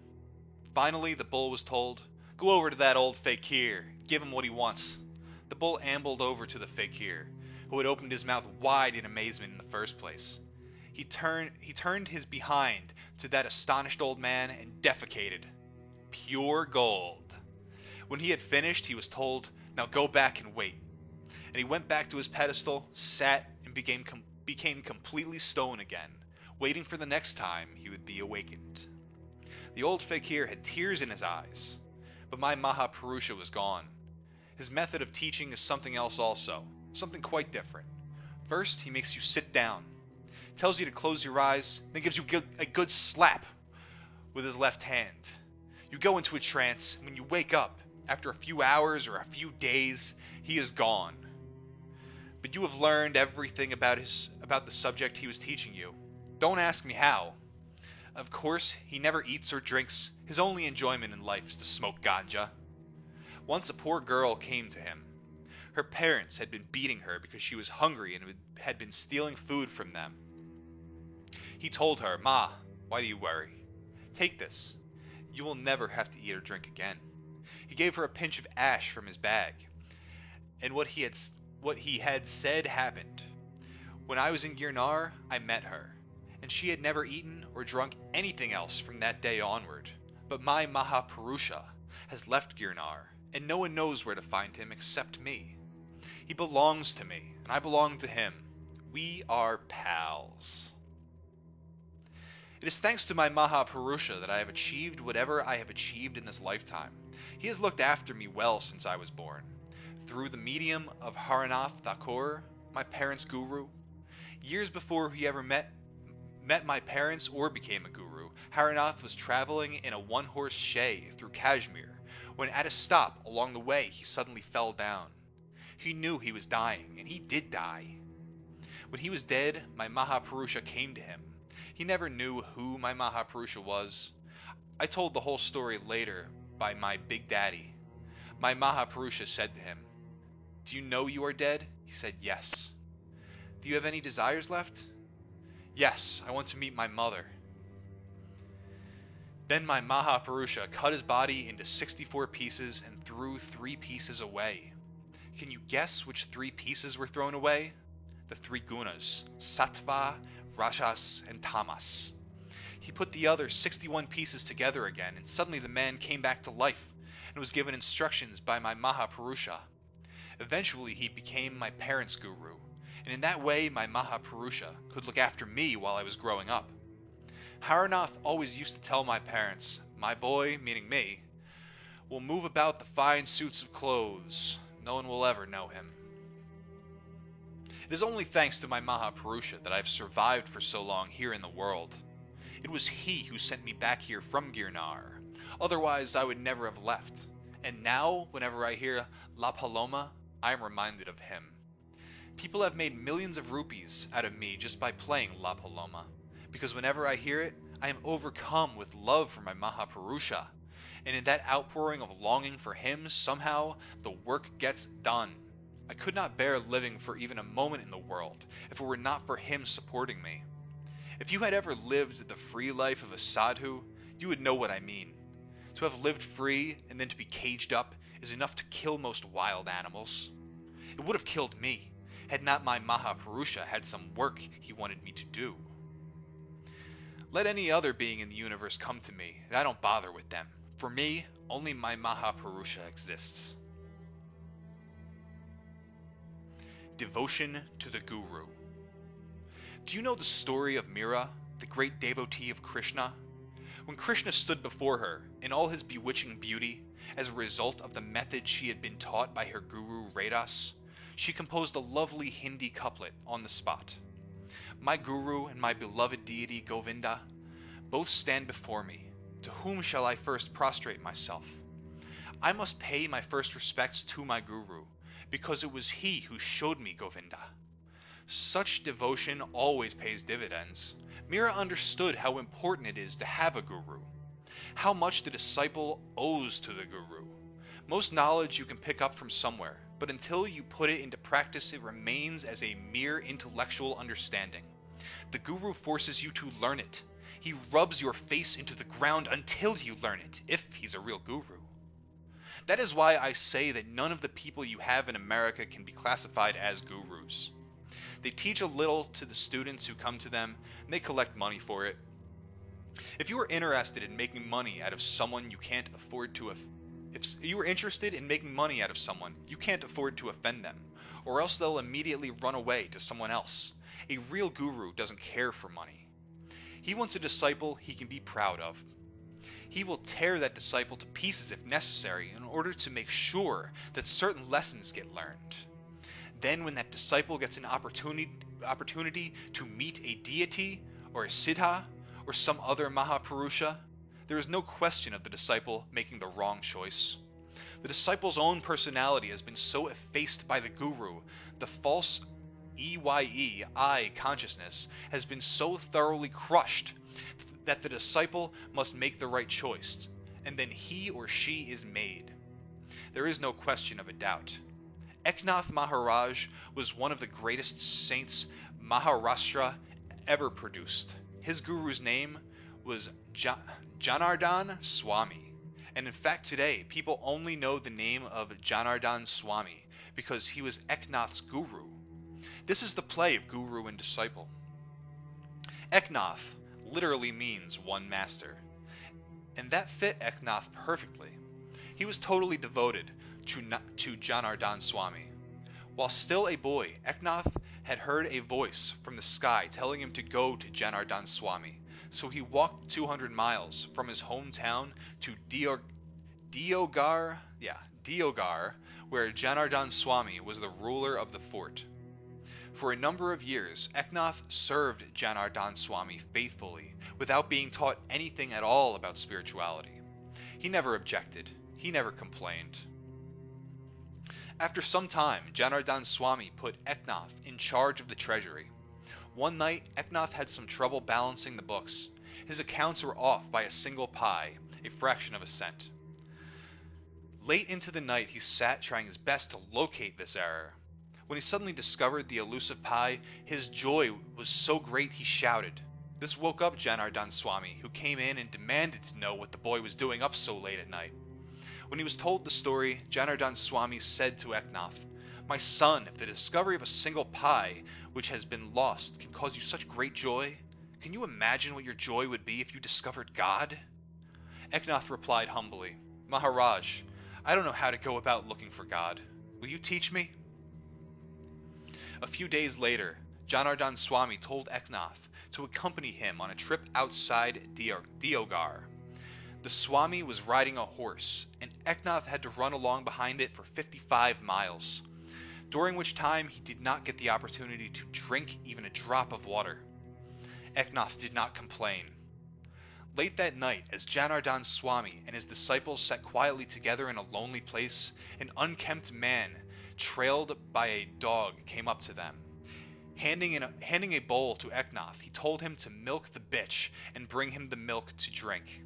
Finally, the bull was told, "Go over to that old fakir, give him what he wants." The bull ambled over to the fakir, who had opened his mouth wide in amazement in the first place. He turned his behind to that astonished old man and defecated. Pure gold. When he had finished, he was told, "Now go back and wait." And he went back to his pedestal, sat, and became completely stone again, waiting for the next time he would be awakened. The old fakir had tears in his eyes, but my Mahapurusha was gone. His method of teaching is something else also, something quite different. First, he makes you sit down, tells you to close your eyes, then gives you a good slap with his left hand. You go into a trance, and when you wake up, after a few hours or a few days, he is gone. But you have learned everything about the subject he was teaching you. Don't ask me how. Of course, he never eats or drinks. His only enjoyment in life is to smoke ganja. Once a poor girl came to him. Her parents had been beating her because she was hungry and had been stealing food from them. He told her, "Ma, why do you worry? Take this. You will never have to eat or drink again." He gave her a pinch of ash from his bag. And what he had said happened. When I was in Girnar, I met her, and she had never eaten or drunk anything else from that day onward. But my Mahapurusha has left Girnar, and no one knows where to find him except me. He belongs to me, and I belong to him. We are pals. It is thanks to my Mahapurusha that I have achieved whatever I have achieved in this lifetime. He has looked after me well since I was born. Through the medium of Haranath Thakur, my parents' guru. Years before he ever met my parents or became a guru, Haranath was traveling in a one-horse shay through Kashmir, when at a stop along the way he suddenly fell down. He knew he was dying, and he did die. When he was dead, my Mahapurusha came to him. He never knew who my Mahapurusha was. I told the whole story later by my Big Daddy. My Mahapurusha said to him, "Do you know you are dead?" He said, "Yes." "Do you have any desires left?" "Yes, I want to meet my mother." Then my Mahapurusha cut his body into 64 pieces and threw 3 pieces away. Can you guess which 3 pieces were thrown away? The 3 gunas, Sattva, Rajas, and Tamas. He put the other 61 pieces together again, and suddenly the man came back to life and was given instructions by my Mahapurusha. Eventually he became my parents' guru, and in that way my Mahapurusha could look after me while I was growing up. Haranath always used to tell my parents, my boy, meaning me, will move about the fine suits of clothes. No one will ever know him. It is only thanks to my Mahapurusha that I have survived for so long here in the world. It was he who sent me back here from Girnar. Otherwise, I would never have left. And now, whenever I hear La Paloma, I am reminded of him. People have made millions of rupees out of me just by playing La Paloma, because whenever I hear it, I am overcome with love for my Mahapurusha, and in that outpouring of longing for him, somehow the work gets done. I could not bear living for even a moment in the world if it were not for him supporting me. If you had ever lived the free life of a sadhu, you would know what I mean. To have lived free and then to be caged up is enough to kill most wild animals. It would have killed me, had not my Mahapurusha had some work he wanted me to do. Let any other being in the universe come to me, and I don't bother with them. For me, only my Mahapurusha exists. Devotion to the Guru. Do you know the story of Mira, the great devotee of Krishna? When Krishna stood before her, in all his bewitching beauty, as a result of the method she had been taught by her guru Vedas, she composed a lovely Hindi couplet on the spot. My guru and my beloved deity Govinda both stand before me. To whom shall I first prostrate myself? I must pay my first respects to my guru, because it was he who showed me Govinda. Such devotion always pays dividends. Mira understood how important it is to have a guru, how much the disciple owes to the guru. Most knowledge you can pick up from somewhere, but until you put it into practice, it remains as a mere intellectual understanding. The guru forces you to learn it. He rubs your face into the ground until you learn it, if he's a real guru. That is why I say that none of the people you have in America can be classified as gurus. They teach a little to the students who come to them, and they collect money for it. If you are interested in making money out of someone you can't afford to offend them, or else they'll immediately run away to someone else. A real guru doesn't care for money. He wants a disciple he can be proud of. He will tear that disciple to pieces if necessary in order to make sure that certain lessons get learned. Then when that disciple gets an opportunity to meet a deity or a siddha or some other Mahapurusha, there is no question of the disciple making the wrong choice. The disciple's own personality has been so effaced by the guru, the false I consciousness has been so thoroughly crushed that the disciple must make the right choice, and then he or she is made. There is no question of a doubt. Eknath Maharaj was one of the greatest saints Maharashtra ever produced. His guru's name was Janardhan Swami, and in fact today people only know the name of Janardhan Swami because he was Eknath's guru. This is the play of guru and disciple. Eknath literally means one master, and that fit Eknath perfectly. He was totally devoted to Janardhan Swami. While still a boy, Eknath had heard a voice from the sky telling him to go to Janardhan Swami, so he walked 200 miles from his hometown to Deogar, where Janardhan Swami was the ruler of the fort. For a number of years, Eknath served Janardhan Swami faithfully, without being taught anything at all about spirituality. He never objected. He never complained. After some time, Janardhan Swami put Eknath in charge of the treasury. One night, Eknath had some trouble balancing the books. His accounts were off by a single pi, a fraction of a cent. Late into the night, he sat trying his best to locate this error. When he suddenly discovered the elusive pi, his joy was so great he shouted. This woke up Janardhan Swami, who came in and demanded to know what the boy was doing up so late at night. When he was told the story, Janardhan Swami said to Eknath, "My son, if the discovery of a single pi, which has been lost, can cause you such great joy, can you imagine what your joy would be if you discovered God?" Eknath replied humbly, "Maharaj, I don't know how to go about looking for God. Will you teach me?" A few days later, Janardhan Swami told Eknath to accompany him on a trip outside Diogar. The Swami was riding a horse, and Eknath had to run along behind it for 55 miles, during which time he did not get the opportunity to drink even a drop of water. Eknath did not complain. Late that night, as Janardhan Swami and his disciples sat quietly together in a lonely place, an unkempt man, trailed by a dog, came up to them. Handing a bowl to Eknath, he told him to milk the bitch and bring him the milk to drink.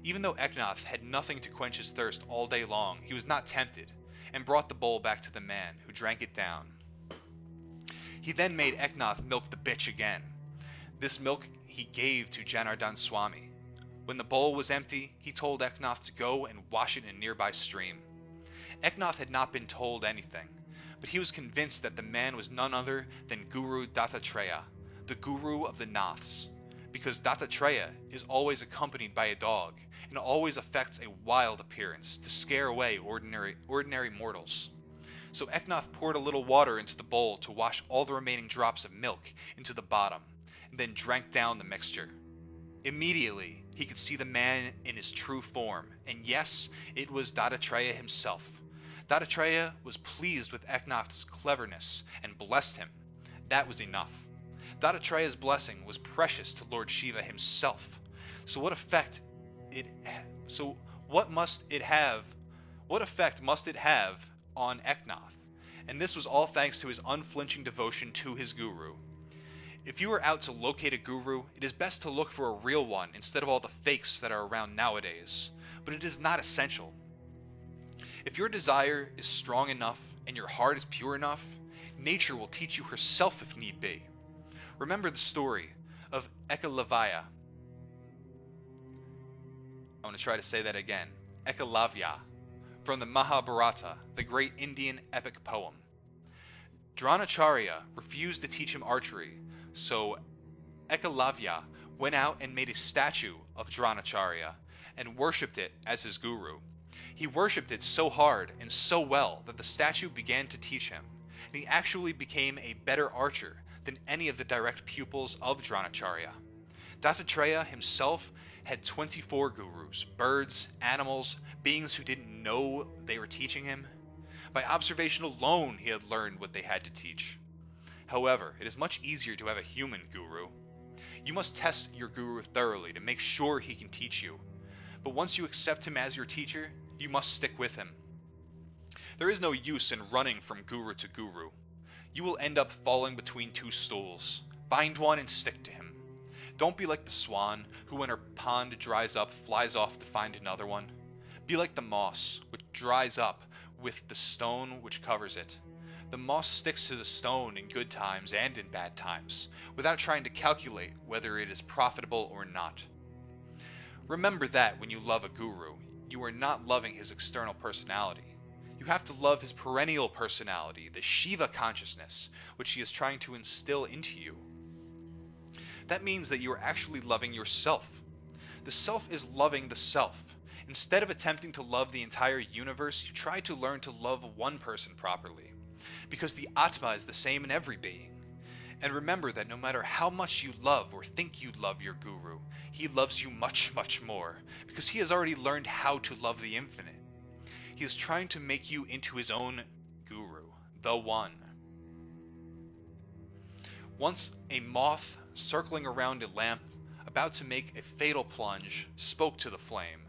Even though Eknath had nothing to quench his thirst all day long, he was not tempted, and brought the bowl back to the man, who drank it down. He then made Eknath milk the bitch again. This milk he gave to Janardhan Swami. When the bowl was empty, he told Eknath to go and wash it in a nearby stream. Eknath had not been told anything, but he was convinced that the man was none other than Guru Dattatreya, the guru of the Naths, because Dattatreya is always accompanied by a dog, and always affects a wild appearance to scare away ordinary mortals. So Eknath poured a little water into the bowl to wash all the remaining drops of milk into the bottom, and then drank down the mixture. Immediately, he could see the man in his true form, and yes, it was Dattatreya himself. Dattatreya was pleased with Eknath's cleverness and blessed him. That was enough. Dattatreya's blessing was precious to Lord Shiva himself. So what effect must it have on Eknath? And this was all thanks to his unflinching devotion to his guru. If you are out to locate a guru, it is best to look for a real one instead of all the fakes that are around nowadays. But it is not essential. If your desire is strong enough and your heart is pure enough, nature will teach you herself if need be. Remember the story of Ekalavya. I want to try to say that again. Ekalavya, from the Mahabharata, the great Indian epic poem. Dronacharya refused to teach him archery, so Ekalavya went out and made a statue of Dronacharya and worshipped it as his guru. He worshipped it so hard and so well that the statue began to teach him, and he actually became a better archer than any of the direct pupils of Dronacharya. Dattatreya himself had 24 gurus, birds, animals, beings who didn't know they were teaching him. By observation alone, he had learned what they had to teach. However, it is much easier to have a human guru. You must test your guru thoroughly to make sure he can teach you. But once you accept him as your teacher, you must stick with him. There is no use in running from guru to guru. You will end up falling between two stools. Find one and stick to him. Don't be like the swan, who when her pond dries up, flies off to find another one. Be like the moss, which dries up with the stone which covers it. The moss sticks to the stone in good times and in bad times, without trying to calculate whether it is profitable or not. Remember that when you love a guru, you are not loving his external personality. You have to love his perennial personality, the Shiva consciousness, which he is trying to instill into you. That means that you are actually loving yourself. The self is loving the self. Instead of attempting to love the entire universe, you try to learn to love one person properly, because the Atma is the same in every being. And remember that no matter how much you love or think you love your guru, he loves you much, much more, because he has already learned how to love the infinite. He is trying to make you into his own guru, the one. Once a moth circling around a lamp, about to make a fatal plunge, spoke to the flame.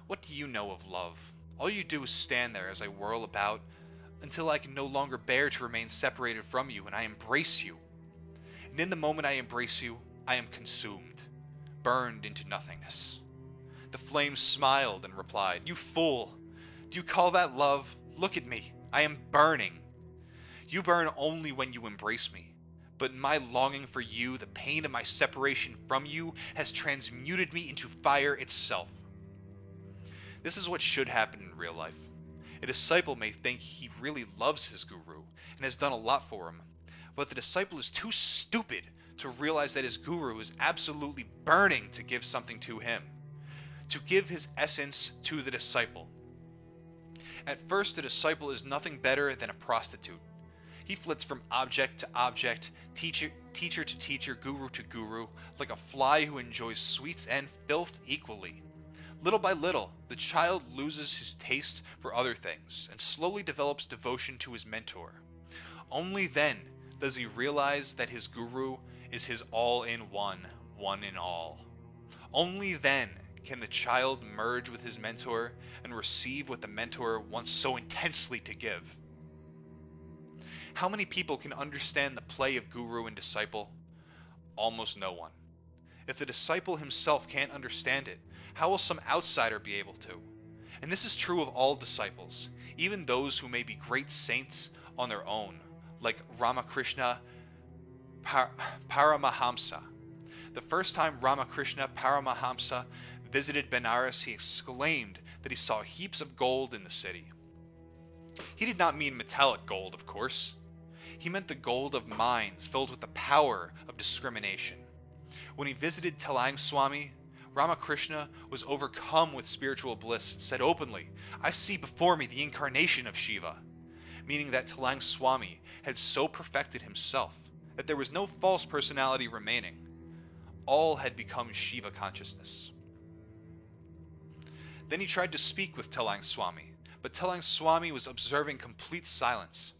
What do you know of love? All you do is stand there as I whirl about, until I can no longer bear to remain separated from you, and I embrace you. And in the moment I embrace you, I am consumed, burned into nothingness. The flame smiled and replied, "You fool! Do you call that love? Look at me. I am burning. You burn only when you embrace me. But in my longing for you, the pain of my separation from you has transmuted me into fire itself." This is what should happen in real life. A disciple may think he really loves his guru and has done a lot for him, but the disciple is too stupid to realize that his guru is absolutely burning to give something to him, to give his essence to the disciple. At first, the disciple is nothing better than a prostitute. He flits from object to object, teacher to teacher, guru to guru, like a fly who enjoys sweets and filth equally. Little by little, the child loses his taste for other things and slowly develops devotion to his mentor. Only then does he realize that his guru is his all-in-one, one in all. Only then can the child merge with his mentor and receive what the mentor wants so intensely to give. How many people can understand the play of guru and disciple? Almost no one. If the disciple himself can't understand it, how will some outsider be able to? And this is true of all disciples, even those who may be great saints on their own, like Ramakrishna Paramahamsa. The first time Ramakrishna Paramahamsa visited Benares, he exclaimed that he saw heaps of gold in the city. He did not mean metallic gold, of course. He meant the gold of minds filled with the power of discrimination. When he visited Talang Swami, Ramakrishna was overcome with spiritual bliss and said openly, "I see before me the incarnation of Shiva," meaning that Talang Swami had so perfected himself that there was no false personality remaining. All had become Shiva consciousness. Then he tried to speak with Talang Swami, but Talang Swami was observing complete silence.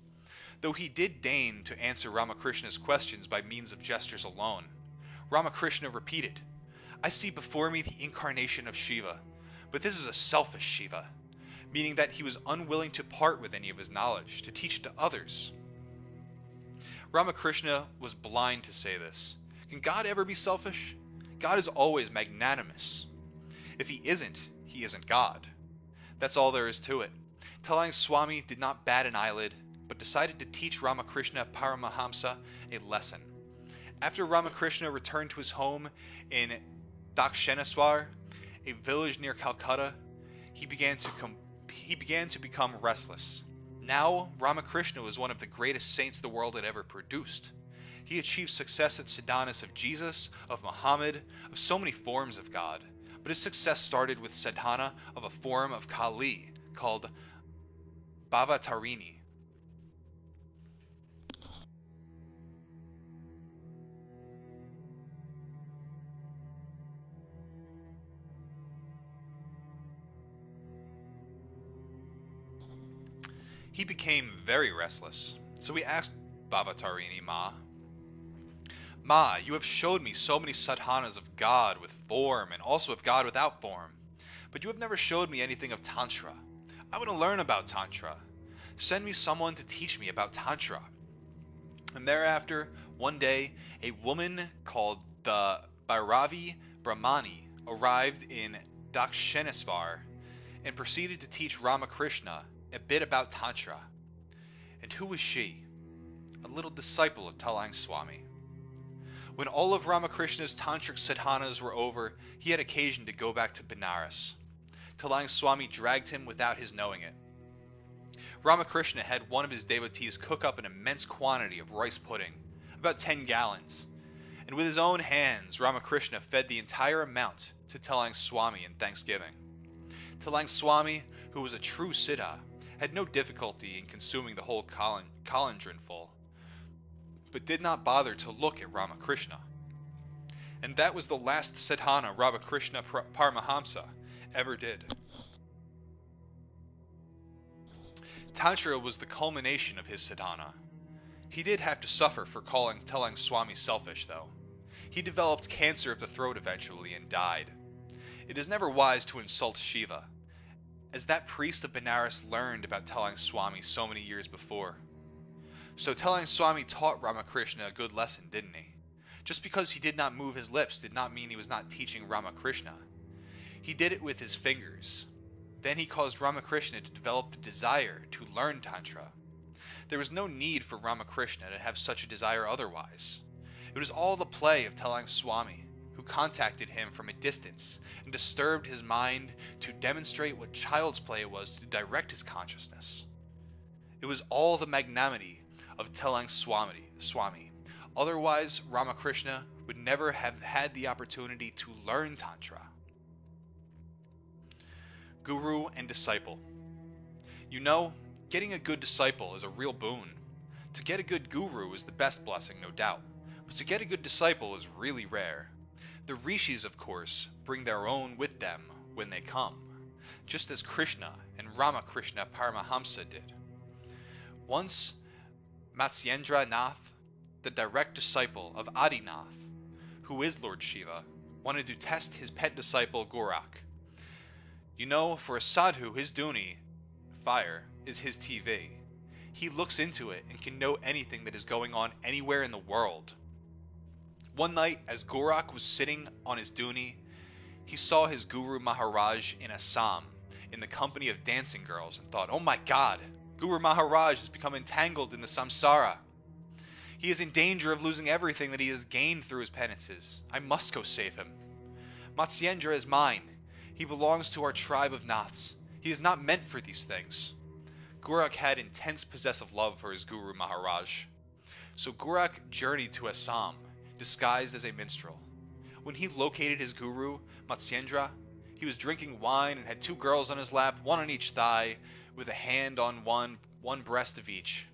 Though he did deign to answer Ramakrishna's questions by means of gestures alone, Ramakrishna repeated, "I see before me the incarnation of Shiva, but this is a selfish Shiva," meaning that he was unwilling to part with any of his knowledge to teach to others. Ramakrishna was blind to say this. Can God ever be selfish? God is always magnanimous. If he isn't God. That's all there is to it. Talang Swami did not bat an eyelid, but decided to teach Ramakrishna Paramahamsa a lesson. After Ramakrishna returned to his home in Dakshineswar, a village near Calcutta, he began to become restless. Now, Ramakrishna was one of the greatest saints the world had ever produced. He achieved success at sadhanas of Jesus, of Muhammad, of so many forms of God. But his success started with sadhana of a form of Kali called Bhavatarini. He became very restless, so he asked Bhavatarini Ma, you have showed me so many sadhanas of God with form and also of God without form, but you have never showed me anything of Tantra. I want to learn about Tantra. Send me someone to teach me about Tantra." And thereafter, one day, a woman called the Bhairavi Brahmani arrived in Dakshineswar and proceeded to teach Ramakrishna a bit about Tantra. And who was she? A little disciple of Talang Swami. When all of Ramakrishna's tantric sadhanas were over, he had occasion to go back to Benares. Talang Swami dragged him without his knowing it. Ramakrishna had one of his devotees cook up an immense quantity of rice pudding, about 10 gallons, and with his own hands, Ramakrishna fed the entire amount to Talang Swami in thanksgiving. Talang Swami, who was a true siddha, had no difficulty in consuming the whole cauldron full, but did not bother to look at Ramakrishna. And that was the last sadhana Ramakrishna Paramahamsa ever did. Tantra was the culmination of his sadhana. He did have to suffer for calling Talang Swami selfish, though. He developed cancer of the throat eventually and died. It is never wise to insult Shiva, as that priest of Benares learned about Talang Swami so many years before. So Talang Swami taught Ramakrishna a good lesson, didn't he? Just because he did not move his lips did not mean he was not teaching Ramakrishna. He did it with his fingers. Then he caused Ramakrishna to develop the desire to learn Tantra. There was no need for Ramakrishna to have such a desire otherwise. It was all the play of Talang Swami, who contacted him from a distance and disturbed his mind to demonstrate what child's play it was to direct his consciousness. It was all the magnanimity of Talang Swami. Otherwise, Ramakrishna would never have had the opportunity to learn Tantra. Guru and disciple. You know, getting a good disciple is a real boon. To get a good guru is the best blessing, no doubt, but to get a good disciple is really rare. The rishis, of course, bring their own with them when they come, just as Krishna and Ramakrishna Paramahamsa did. Once, Matsyendra Nath, the direct disciple of Adinath, who is Lord Shiva, wanted to test his pet disciple Gorak. You know, for a sadhu, his dhuni, fire, is his TV. He looks into it and can know anything that is going on anywhere in the world. One night, as Gorak was sitting on his dhuni, he saw his Guru Maharaj in Assam, in the company of dancing girls, and thought, "Oh my God, Guru Maharaj has become entangled in the samsara. He is in danger of losing everything that he has gained through his penances. I must go save him. Matsyendra is mine. He belongs to our tribe of Naths. He is not meant for these things." Gorak had intense possessive love for his Guru Maharaj. So Gorak journeyed to Assam, disguised as a minstrel. When he located his guru, Matsyendra, he was drinking wine and had two girls on his lap, one on each thigh, with a hand on one breast of each.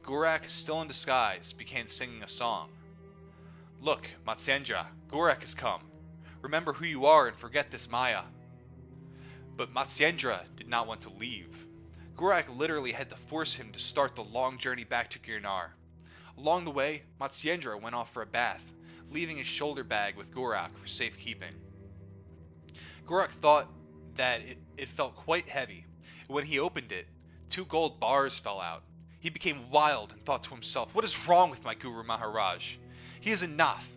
Gorak, still in disguise, began singing a song. "Look, Matsyendra, Gorak has come. Remember who you are and forget this Maya." But Matsyendra did not want to leave. Gorak literally had to force him to start the long journey back to Girnar. Along the way, Matsyendra went off for a bath, leaving his shoulder bag with Gorak for safekeeping. Gorak thought that it felt quite heavy, and when he opened it, 2 gold bars fell out. He became wild and thought to himself, "What is wrong with my Guru Maharaj? He is a Nath.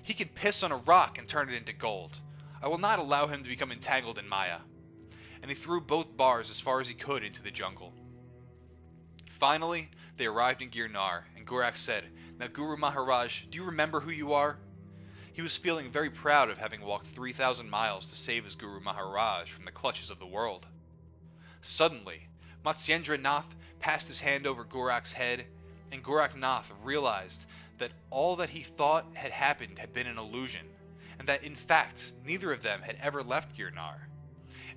He can piss on a rock and turn it into gold. I will not allow him to become entangled in Maya." And he threw both bars as far as he could into the jungle. Finally, they arrived in Girnar, and Gorak said, "Now Guru Maharaj, do you remember who you are?" He was feeling very proud of having walked 3,000 miles to save his Guru Maharaj from the clutches of the world. Suddenly, Matsyendra Nath passed his hand over Gorak's head, and Gorak Nath realized that all that he thought had happened had been an illusion, and that in fact neither of them had ever left Girnar.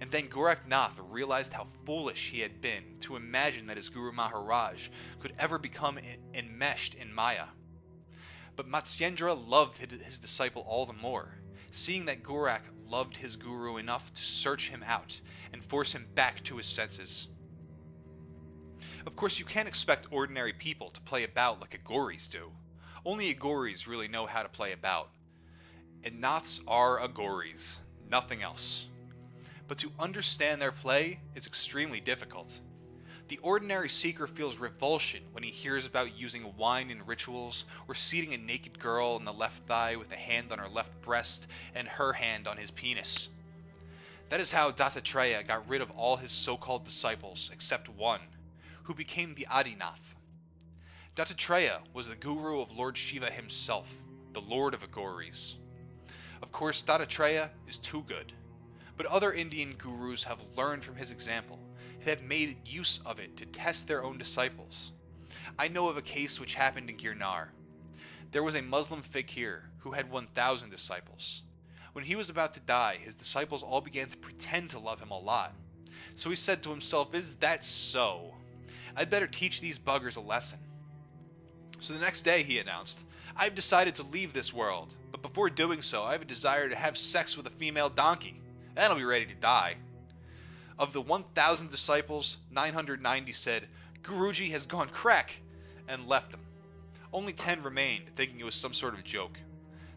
And then Gorak Nath realized how foolish he had been to imagine that his Guru Maharaj could ever become enmeshed in Maya. But Matsyendra loved his disciple all the more, seeing that Gorak loved his guru enough to search him out and force him back to his senses. Of course, you can't expect ordinary people to play about like Aghoris do. Only Aghoris really know how to play about. And Naths are Aghoris, nothing else. But to understand their play is extremely difficult. The ordinary seeker feels revulsion when he hears about using wine in rituals, or seating a naked girl on the left thigh with a hand on her left breast and her hand on his penis. That is how Dattatreya got rid of all his so-called disciples except one, who became the Adinath. Dattatreya was the guru of Lord Shiva himself, the Lord of Aghoris. Of course, Dattatreya is too good. But other Indian gurus have learned from his example and have made use of it to test their own disciples. I know of a case which happened in Girnar. There was a Muslim fakir who had 1,000 disciples. When he was about to die, his disciples all began to pretend to love him a lot. So he said to himself, "Is that so? I'd better teach these buggers a lesson." So the next day he announced, "I've decided to leave this world, but before doing so I have a desire to have sex with a female donkey. Then I'll be ready to die." Of the 1,000 disciples, 990 said, "Guruji has gone crack," and left them. Only 10 remained, thinking it was some sort of joke.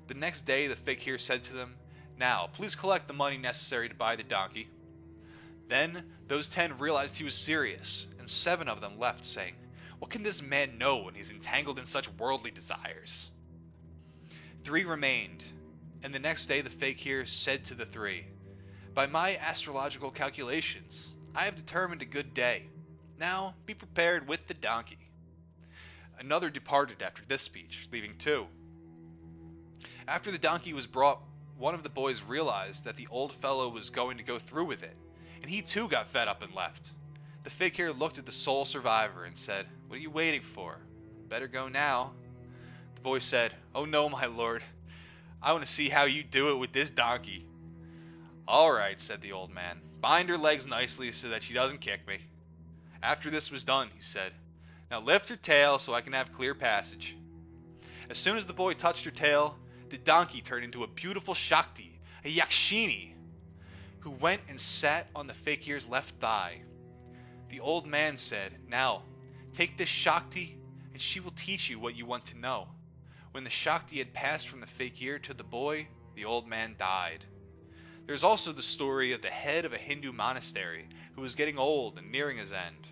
The next day the fakir said to them, "Now, please collect the money necessary to buy the donkey." Then those 10 realized he was serious, and 7 of them left, saying, "What can this man know when he's entangled in such worldly desires?" 3 remained, and the next day the fakir said to the 3, "By my astrological calculations, I have determined a good day. Now be prepared with the donkey." Another departed after this speech, leaving 2. After the donkey was brought, one of the boys realized that the old fellow was going to go through with it, and he too got fed up and left. The fakir looked at the sole survivor and said, "What are you waiting for? Better go now." The boy said, "Oh no, my lord. I want to see how you do it with this donkey." "All right," said the old man. "Bind her legs nicely so that she doesn't kick me." After this was done, he said, Now lift her tail so I can have clear passage. As soon as the boy touched her tail, the donkey turned into a beautiful Shakti, a Yakshini, who went and sat on the fakir's left thigh. The old man said, "Now, take this Shakti, and she will teach you what you want to know." When the Shakti had passed from the fakir to the boy, the old man died. There's also the story of the head of a Hindu monastery who was getting old and nearing his end.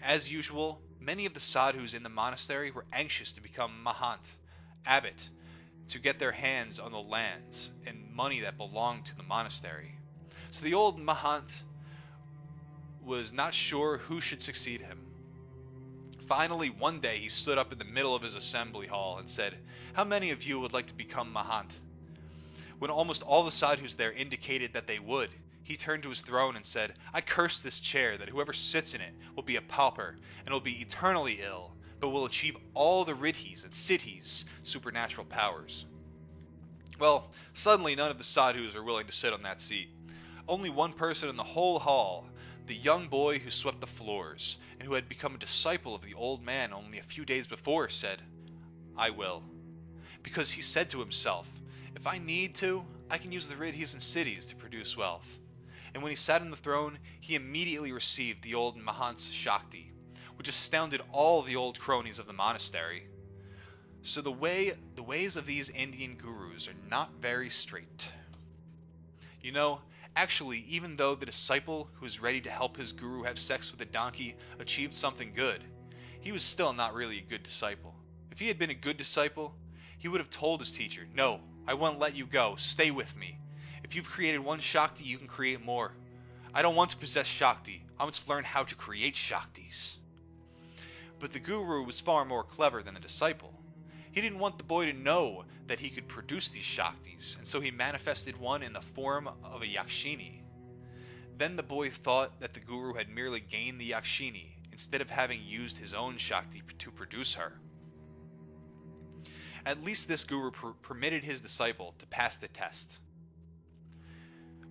As usual, many of the sadhus in the monastery were anxious to become mahant, abbot, to get their hands on the lands and money that belonged to the monastery. So the old mahant was not sure who should succeed him. Finally, one day he stood up in the middle of his assembly hall and said, "How many of you would like to become mahant?" When almost all the sadhus there indicated that they would, he turned to his throne and said, "I curse this chair that whoever sits in it will be a pauper and will be eternally ill, but will achieve all the riddhis and siddhis, supernatural powers." Well, suddenly none of the sadhus are willing to sit on that seat. Only one person in the whole hall, the young boy who swept the floors and who had become a disciple of the old man only a few days before, said, "I will." Because he said to himself, "If I need to, I can use the riddhis and siddhis to produce wealth." And when he sat on the throne, he immediately received the old mahant's Shakti, which astounded all the old cronies of the monastery. So the ways of these Indian gurus are not very straight. You know, actually, even though the disciple who was ready to help his guru have sex with a donkey achieved something good, he was still not really a good disciple. If he had been a good disciple, he would have told his teacher, "No, I won't let you go. Stay with me. If you've created one Shakti, you can create more. I don't want to possess Shakti. I want to learn how to create Shaktis." But the guru was far more clever than the disciple. He didn't want the boy to know that he could produce these Shaktis, and so he manifested one in the form of a Yakshini. Then the boy thought that the guru had merely gained the Yakshini, instead of having used his own Shakti to produce her. At least this guru permitted his disciple to pass the test.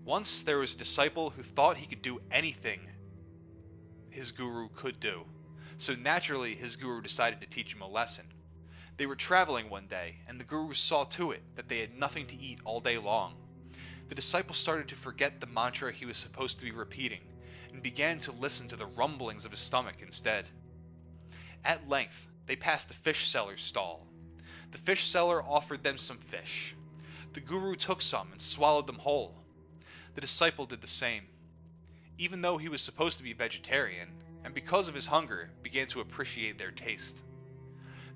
Once there was a disciple who thought he could do anything his guru could do, so naturally his guru decided to teach him a lesson. They were traveling one day, and the guru saw to it that they had nothing to eat all day long. The disciple started to forget the mantra he was supposed to be repeating, and began to listen to the rumblings of his stomach instead. At length, they passed the fish seller's stall. The fish seller offered them some fish. The guru took some and swallowed them whole. The disciple did the same, even though he was supposed to be vegetarian, and because of his hunger, began to appreciate their taste.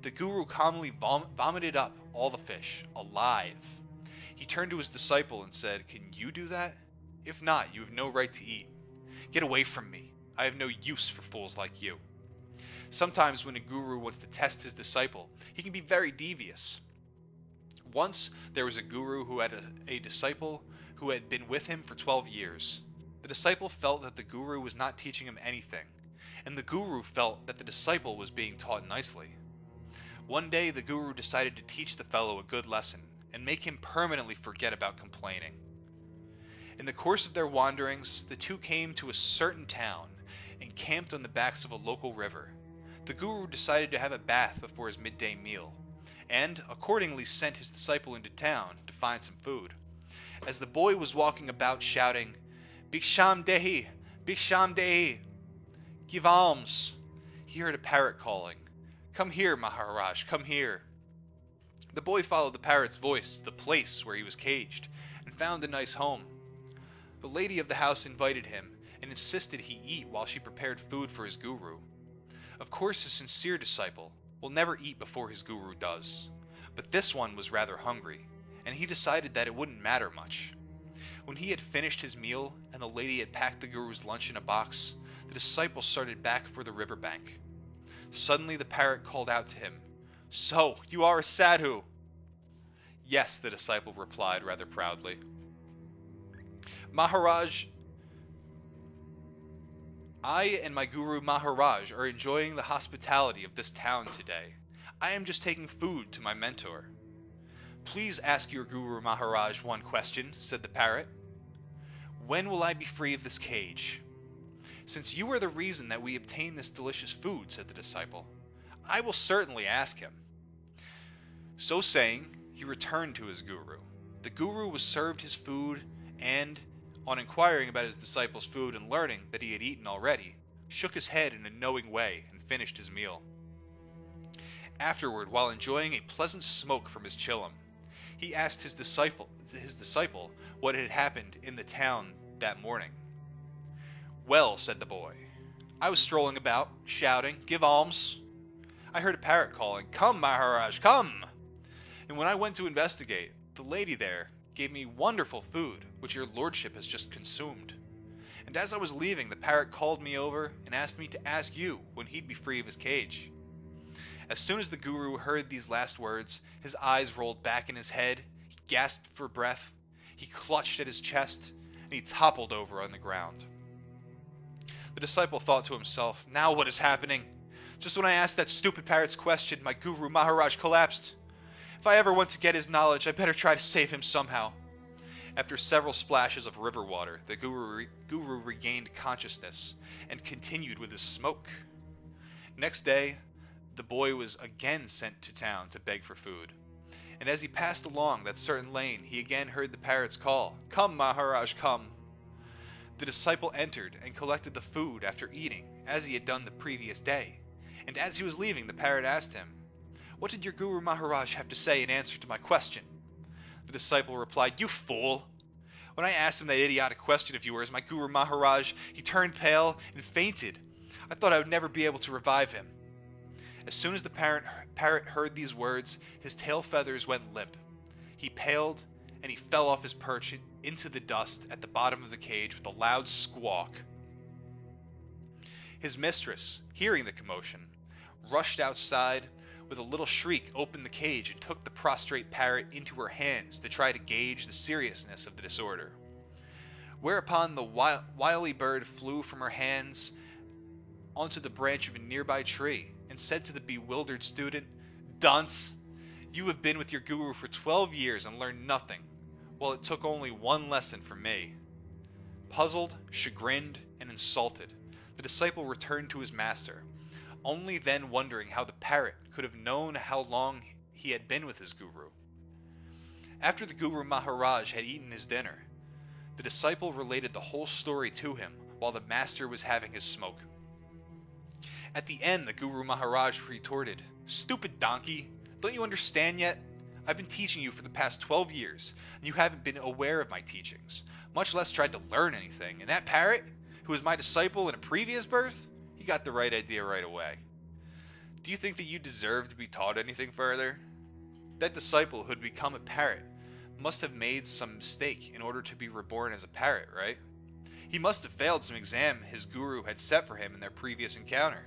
The guru calmly vomited up all the fish, alive. He turned to his disciple and said, "Can you do that? If not, you have no right to eat. Get away from me. I have no use for fools like you." Sometimes when a guru wants to test his disciple, he can be very devious. Once there was a guru who had a disciple who had been with him for 12 years. The disciple felt that the guru was not teaching him anything, and the guru felt that the disciple was being taught nicely. One day the guru decided to teach the fellow a good lesson and make him permanently forget about complaining. In the course of their wanderings, the two came to a certain town and camped on the banks of a local river. The guru decided to have a bath before his midday meal, and accordingly sent his disciple into town to find some food. As the boy was walking about shouting, "Bhiksham dehi! Bhiksham dehi! Give alms!" he heard a parrot calling, "Come here, Maharaj, come here." The boy followed the parrot's voice to the place where he was caged, and found a nice home. The lady of the house invited him, and insisted he eat while she prepared food for his guru. Of course a sincere disciple will never eat before his guru does, but this one was rather hungry, and he decided that it wouldn't matter much. When he had finished his meal, and the lady had packed the guru's lunch in a box, the disciple started back for the riverbank. Suddenly the parrot called out to him, "So, you are a sadhu?" "Yes," the disciple replied rather proudly. "Maharaj, I and my guru Maharaj are enjoying the hospitality of this town today. I am just taking food to my mentor." "Please ask your guru Maharaj one question," said the parrot. "When will I be free of this cage?" "Since you are the reason that we obtain this delicious food," said the disciple, I will certainly ask him." So saying, he returned to his guru. The guru was served his food and, on inquiring about his disciple's food and learning that he had eaten already, shook his head in a knowing way and finished his meal. Afterward, while enjoying a pleasant smoke from his chillum, he asked his disciple what had happened in the town that morning. "Well," said the boy, "I was strolling about, shouting, 'Give alms!' I heard a parrot calling, 'Come, Maharaj, come!' And when I went to investigate, the lady there gave me wonderful food, which your lordship has just consumed. And as I was leaving, the parrot called me over and asked me to ask you when he'd be free of his cage." As soon as the guru heard these last words, his eyes rolled back in his head, he gasped for breath, he clutched at his chest, and he toppled over on the ground. The disciple thought to himself, "Now what is happening? Just when I asked that stupid parrot's question, my guru Maharaj collapsed. If I ever want to get his knowledge, I better try to save him somehow." After several splashes of river water, the guru regained consciousness and continued with his smoke. Next day, the boy was again sent to town to beg for food. And as he passed along that certain lane, he again heard the parrot's call, "Come, Maharaj, come!" The disciple entered and collected the food after eating, as he had done the previous day. And as he was leaving, the parrot asked him, "What did your Guru Maharaj have to say in answer to my question?" The disciple replied, "You fool! When I asked him that idiotic question of yours, my Guru Maharaj, he turned pale and fainted. I thought I would never be able to revive him." As soon as the parrot heard these words, his tail feathers went limp. He paled, and he fell off his perch into the dust at the bottom of the cage with a loud squawk. His mistress, hearing the commotion, rushed outside with a little shriek, opened the cage, and took the prostrate parrot into her hands to try to gauge the seriousness of the disorder. Whereupon the wily bird flew from her hands onto the branch of a nearby tree and said to the bewildered student, "Dunce, you have been with your guru for 12 years and learned nothing, while it took only one lesson from me." Puzzled, chagrined, and insulted, the disciple returned to his master, only then wondering how the parrot could have known how long he had been with his guru. After the Guru Maharaj had eaten his dinner, the disciple related the whole story to him while the master was having his smoke. At the end, the Guru Maharaj retorted, "Stupid donkey, don't you understand yet? I've been teaching you for the past 12 years, and you haven't been aware of my teachings, much less tried to learn anything. And that parrot, who was my disciple in a previous birth, he got the right idea right away. Do you think that you deserve to be taught anything further?" That disciple who had become a parrot must have made some mistake in order to be reborn as a parrot, right? He must have failed some exam his guru had set for him in their previous encounter.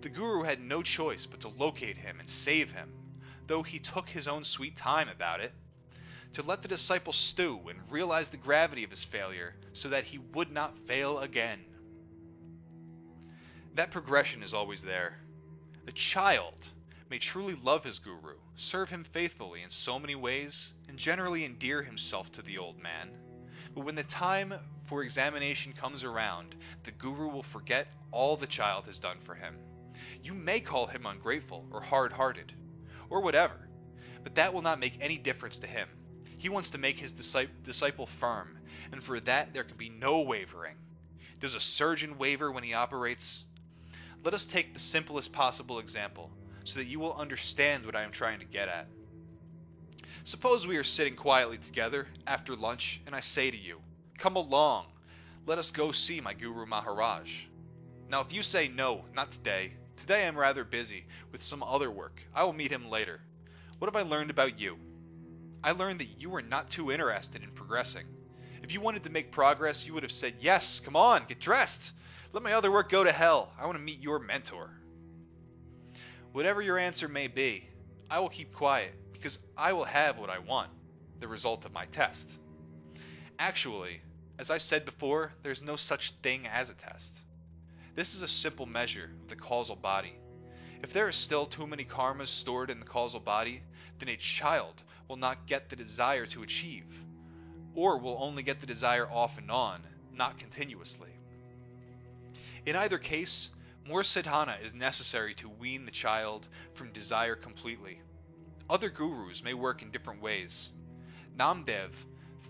The guru had no choice but to locate him and save him, though he took his own sweet time about it, to let the disciple stew and realize the gravity of his failure so that he would not fail again. That progression is always there. A child may truly love his guru, serve him faithfully in so many ways, and generally endear himself to the old man. But when the time for examination comes around, the guru will forget all the child has done for him. You may call him ungrateful or hard-hearted, or whatever, but that will not make any difference to him. He wants to make his disciple firm, and for that there can be no wavering. Does a surgeon waver when he operates? Let us take the simplest possible example, so that you will understand what I am trying to get at. Suppose we are sitting quietly together after lunch, and I say to you, "Come along, let us go see my Guru Maharaj." Now if you say, "No, not today. Today I'm rather busy with some other work. I will meet him later." What have I learned about you? I learned that you were not too interested in progressing. If you wanted to make progress, you would have said, "Yes, come on, get dressed. Let my other work go to hell. I want to meet your mentor." Whatever your answer may be, I will keep quiet because I will have what I want, the result of my test. Actually, as I said before, there's no such thing as a test. This is a simple measure of the causal body. If there are still too many karmas stored in the causal body, then a child will not get the desire to achieve, or will only get the desire off and on, not continuously. In either case, More sadhana is necessary to wean the child from desire completely. Other gurus may work in different ways. Namdev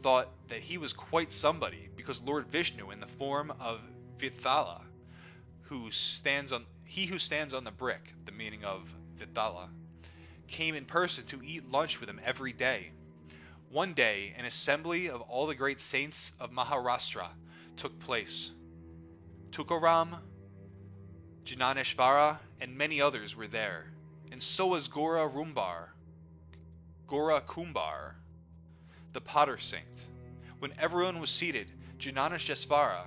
thought that he was quite somebody because Lord Vishnu, in the form of Vithala, who stands on the brick, the meaning of Vithala, came in person to eat lunch with him every day. One day, an assembly of all the great saints of Maharashtra took place. Tukaram, Jnaneshvara, and many others were there, and so was Gora Kumbar, the potter saint. When everyone was seated, Jnaneshvara,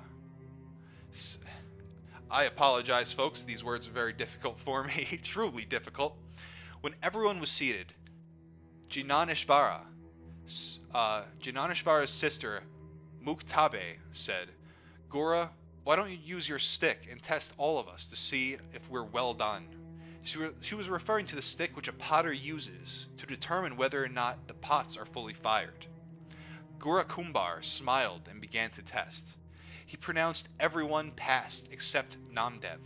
I apologize, folks, these words are very difficult for me, truly difficult. When everyone was seated, Jnaneshvara's sister, Muktabe, said, Gora, why don't you use your stick and test all of us to see if we're well done? She was referring to the stick which a potter uses to determine whether or not the pots are fully fired. Gora Kumbar smiled and began to test. He pronounced everyone passed except Namdev,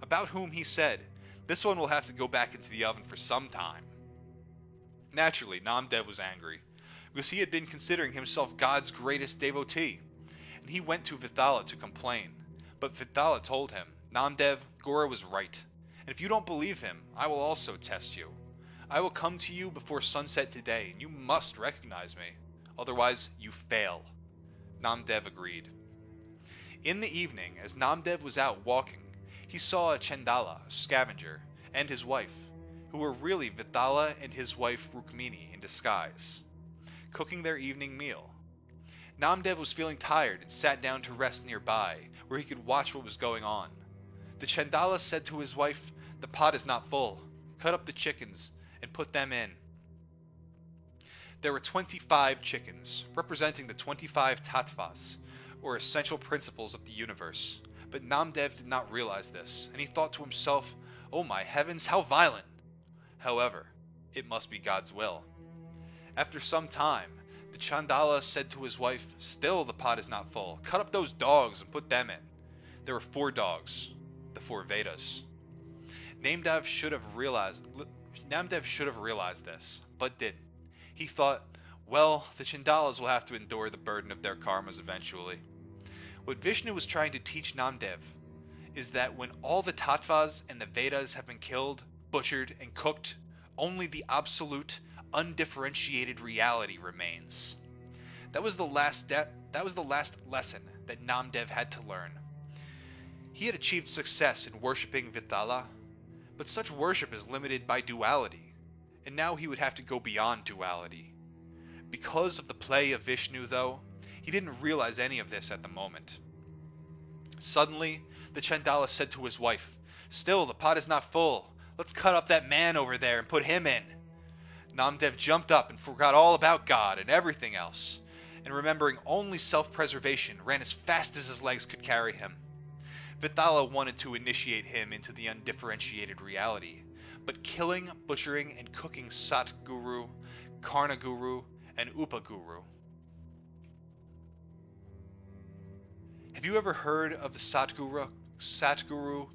about whom he said, this one will have to go back into the oven for some time. Naturally, Namdev was angry, because he had been considering himself God's greatest devotee, and he went to Vithala to complain. But Vithala told him, Namdev, Gora was right, and if you don't believe him, I will also test you. I will come to you before sunset today, and you must recognize me, otherwise you fail. Namdev agreed. In the evening, as Namdev was out walking, he saw a Chandala, scavenger, and his wife, who were really Vithala and his wife Rukmini in disguise, cooking their evening meal. Namdev was feeling tired and sat down to rest nearby, where he could watch what was going on. The Chandala said to his wife, the pot is not full. Cut up the chickens and put them in. There were 25 chickens, representing the 25 tattvas, or essential principles of the universe. But Namdev did not realize this, and he thought to himself, oh my heavens, how violent! However, it must be God's will. After some time, the Chandala said to his wife, still the pot is not full. Cut up those dogs and put them in. There were 4 dogs, the 4 Vedas. Namdev should have realized this, but didn't. He thought, well, the Chandalas will have to endure the burden of their karmas eventually. What Vishnu was trying to teach Namdev is that when all the tattvas and the Vedas have been killed, butchered, and cooked, only the absolute, undifferentiated reality remains. That was the last lesson that Namdev had to learn. He had achieved success in worshipping Vithala, but such worship is limited by duality, and now he would have to go beyond duality. Because of the play of Vishnu, though, he didn't realize any of this at the moment. Suddenly, the Chandala said to his wife, still, the pot is not full. Let's cut up that man over there and put him in. Namdev jumped up and forgot all about God and everything else, and remembering only self-preservation, ran as fast as his legs could carry him. Vithala wanted to initiate him into the undifferentiated reality, but killing, butchering, and cooking Satguru, Karnaguru, and Upaguru. Have you ever heard of the Satguru,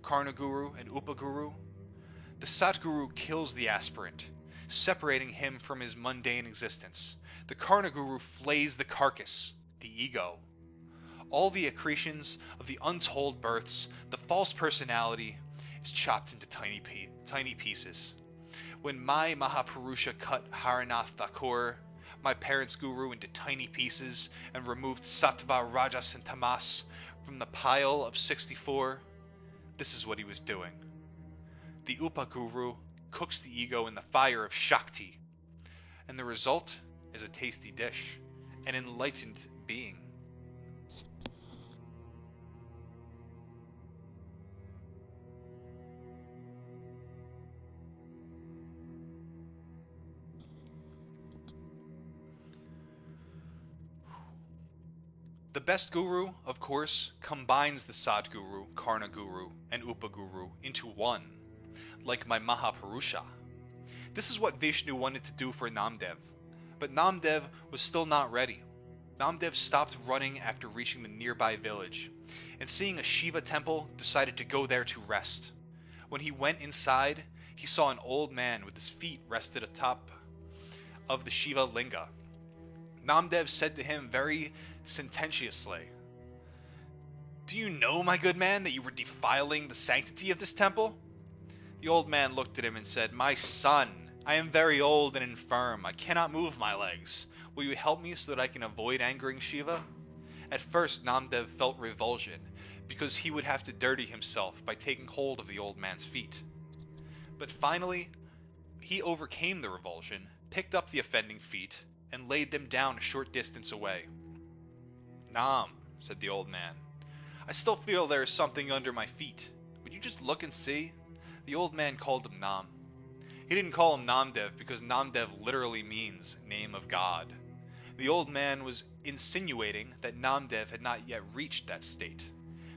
Karnaguru, and Upaguru? The Satguru kills the aspirant, separating him from his mundane existence. The Karnaguru flays the carcass, the ego. All the accretions of the untold births, the false personality, is chopped into tiny pieces. When my Mahapurusha cut Haranath Thakur, my parents' guru, into tiny pieces and removed Sattva, Rajas, and Tamas from the pile of 64, this is what he was doing. The Upaguru cooks the ego in the fire of Shakti, and the result is a tasty dish, an enlightened being. The best guru, of course, combines the Sadguru, Karnaguru, and Upaguru into one, like my Mahapurusha. This is what Vishnu wanted to do for Namdev, but Namdev was still not ready. Namdev stopped running after reaching the nearby village, and seeing a Shiva temple, decided to go there to rest. When he went inside, he saw an old man with his feet rested atop of the Shiva linga. Namdev said to him very sententiously, "Do you know, my good man, that you were defiling the sanctity of this temple?" The old man looked at him and said, "My son, I am very old and infirm. I cannot move my legs. Will you help me so that I can avoid angering Shiva?" At first, Namdev felt revulsion, because he would have to dirty himself by taking hold of the old man's feet. But finally, he overcame the revulsion, picked up the offending feet, and laid them down a short distance away. "Nam," said the old man, "I still feel there is something under my feet. Would you just look and see?" The old man called him Nam. He didn't call him Namdev because Namdev literally means name of God. The old man was insinuating that Namdev had not yet reached that state,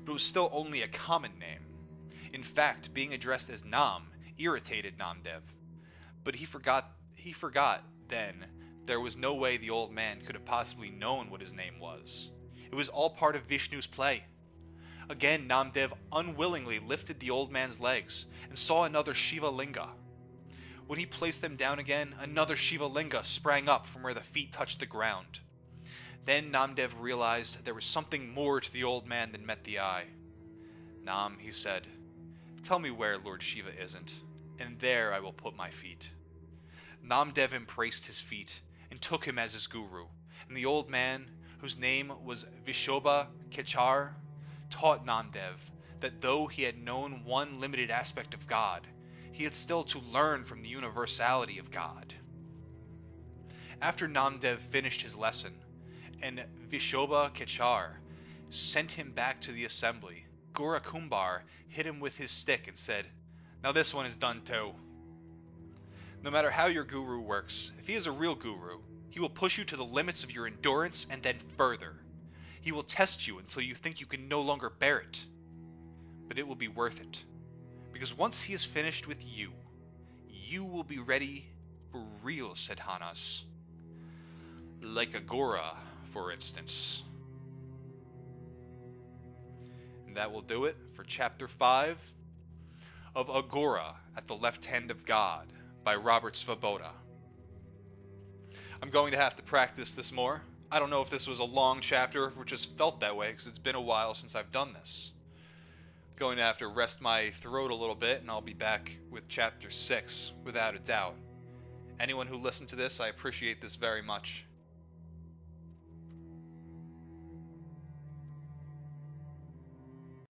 but it was still only a common name. In fact, being addressed as Nam irritated Namdev, but he forgot then there was no way the old man could have possibly known what his name was. It was all part of Vishnu's play. Again, Namdev unwillingly lifted the old man's legs and saw another Shiva linga. When he placed them down again, another Shiva linga sprang up from where the feet touched the ground. Then Namdev realized there was something more to the old man than met the eye. "Nam," he said, "tell me where Lord Shiva isn't, and there I will put my feet." Namdev embraced his feet and took him as his guru, and the old man, whose name was Vishoba Kechar, taught Namdev that though he had known one limited aspect of God, he had still to learn from the universality of God. After Namdev finished his lesson, and Vishoba Kechar sent him back to the assembly, Gora Kumbar hit him with his stick and said, "Now this one is done too." No matter how your guru works, if he is a real guru, he will push you to the limits of your endurance and then further. He will test you until you think you can no longer bear it. But it will be worth it. Because once he is finished with you, you will be ready for real sadhanas. Like AGHORA, for instance. And that will do it for Chapter 5 of AGHORA at the Left Hand of God by Robert Svoboda. I'm going to have to practice this more. I don't know if this was a long chapter, which just felt that way because it's been a while since I've done this. I'm going to have to rest my throat a little bit, and I'll be back with Chapter 6, without a doubt. Anyone who listened to this, I appreciate this very much.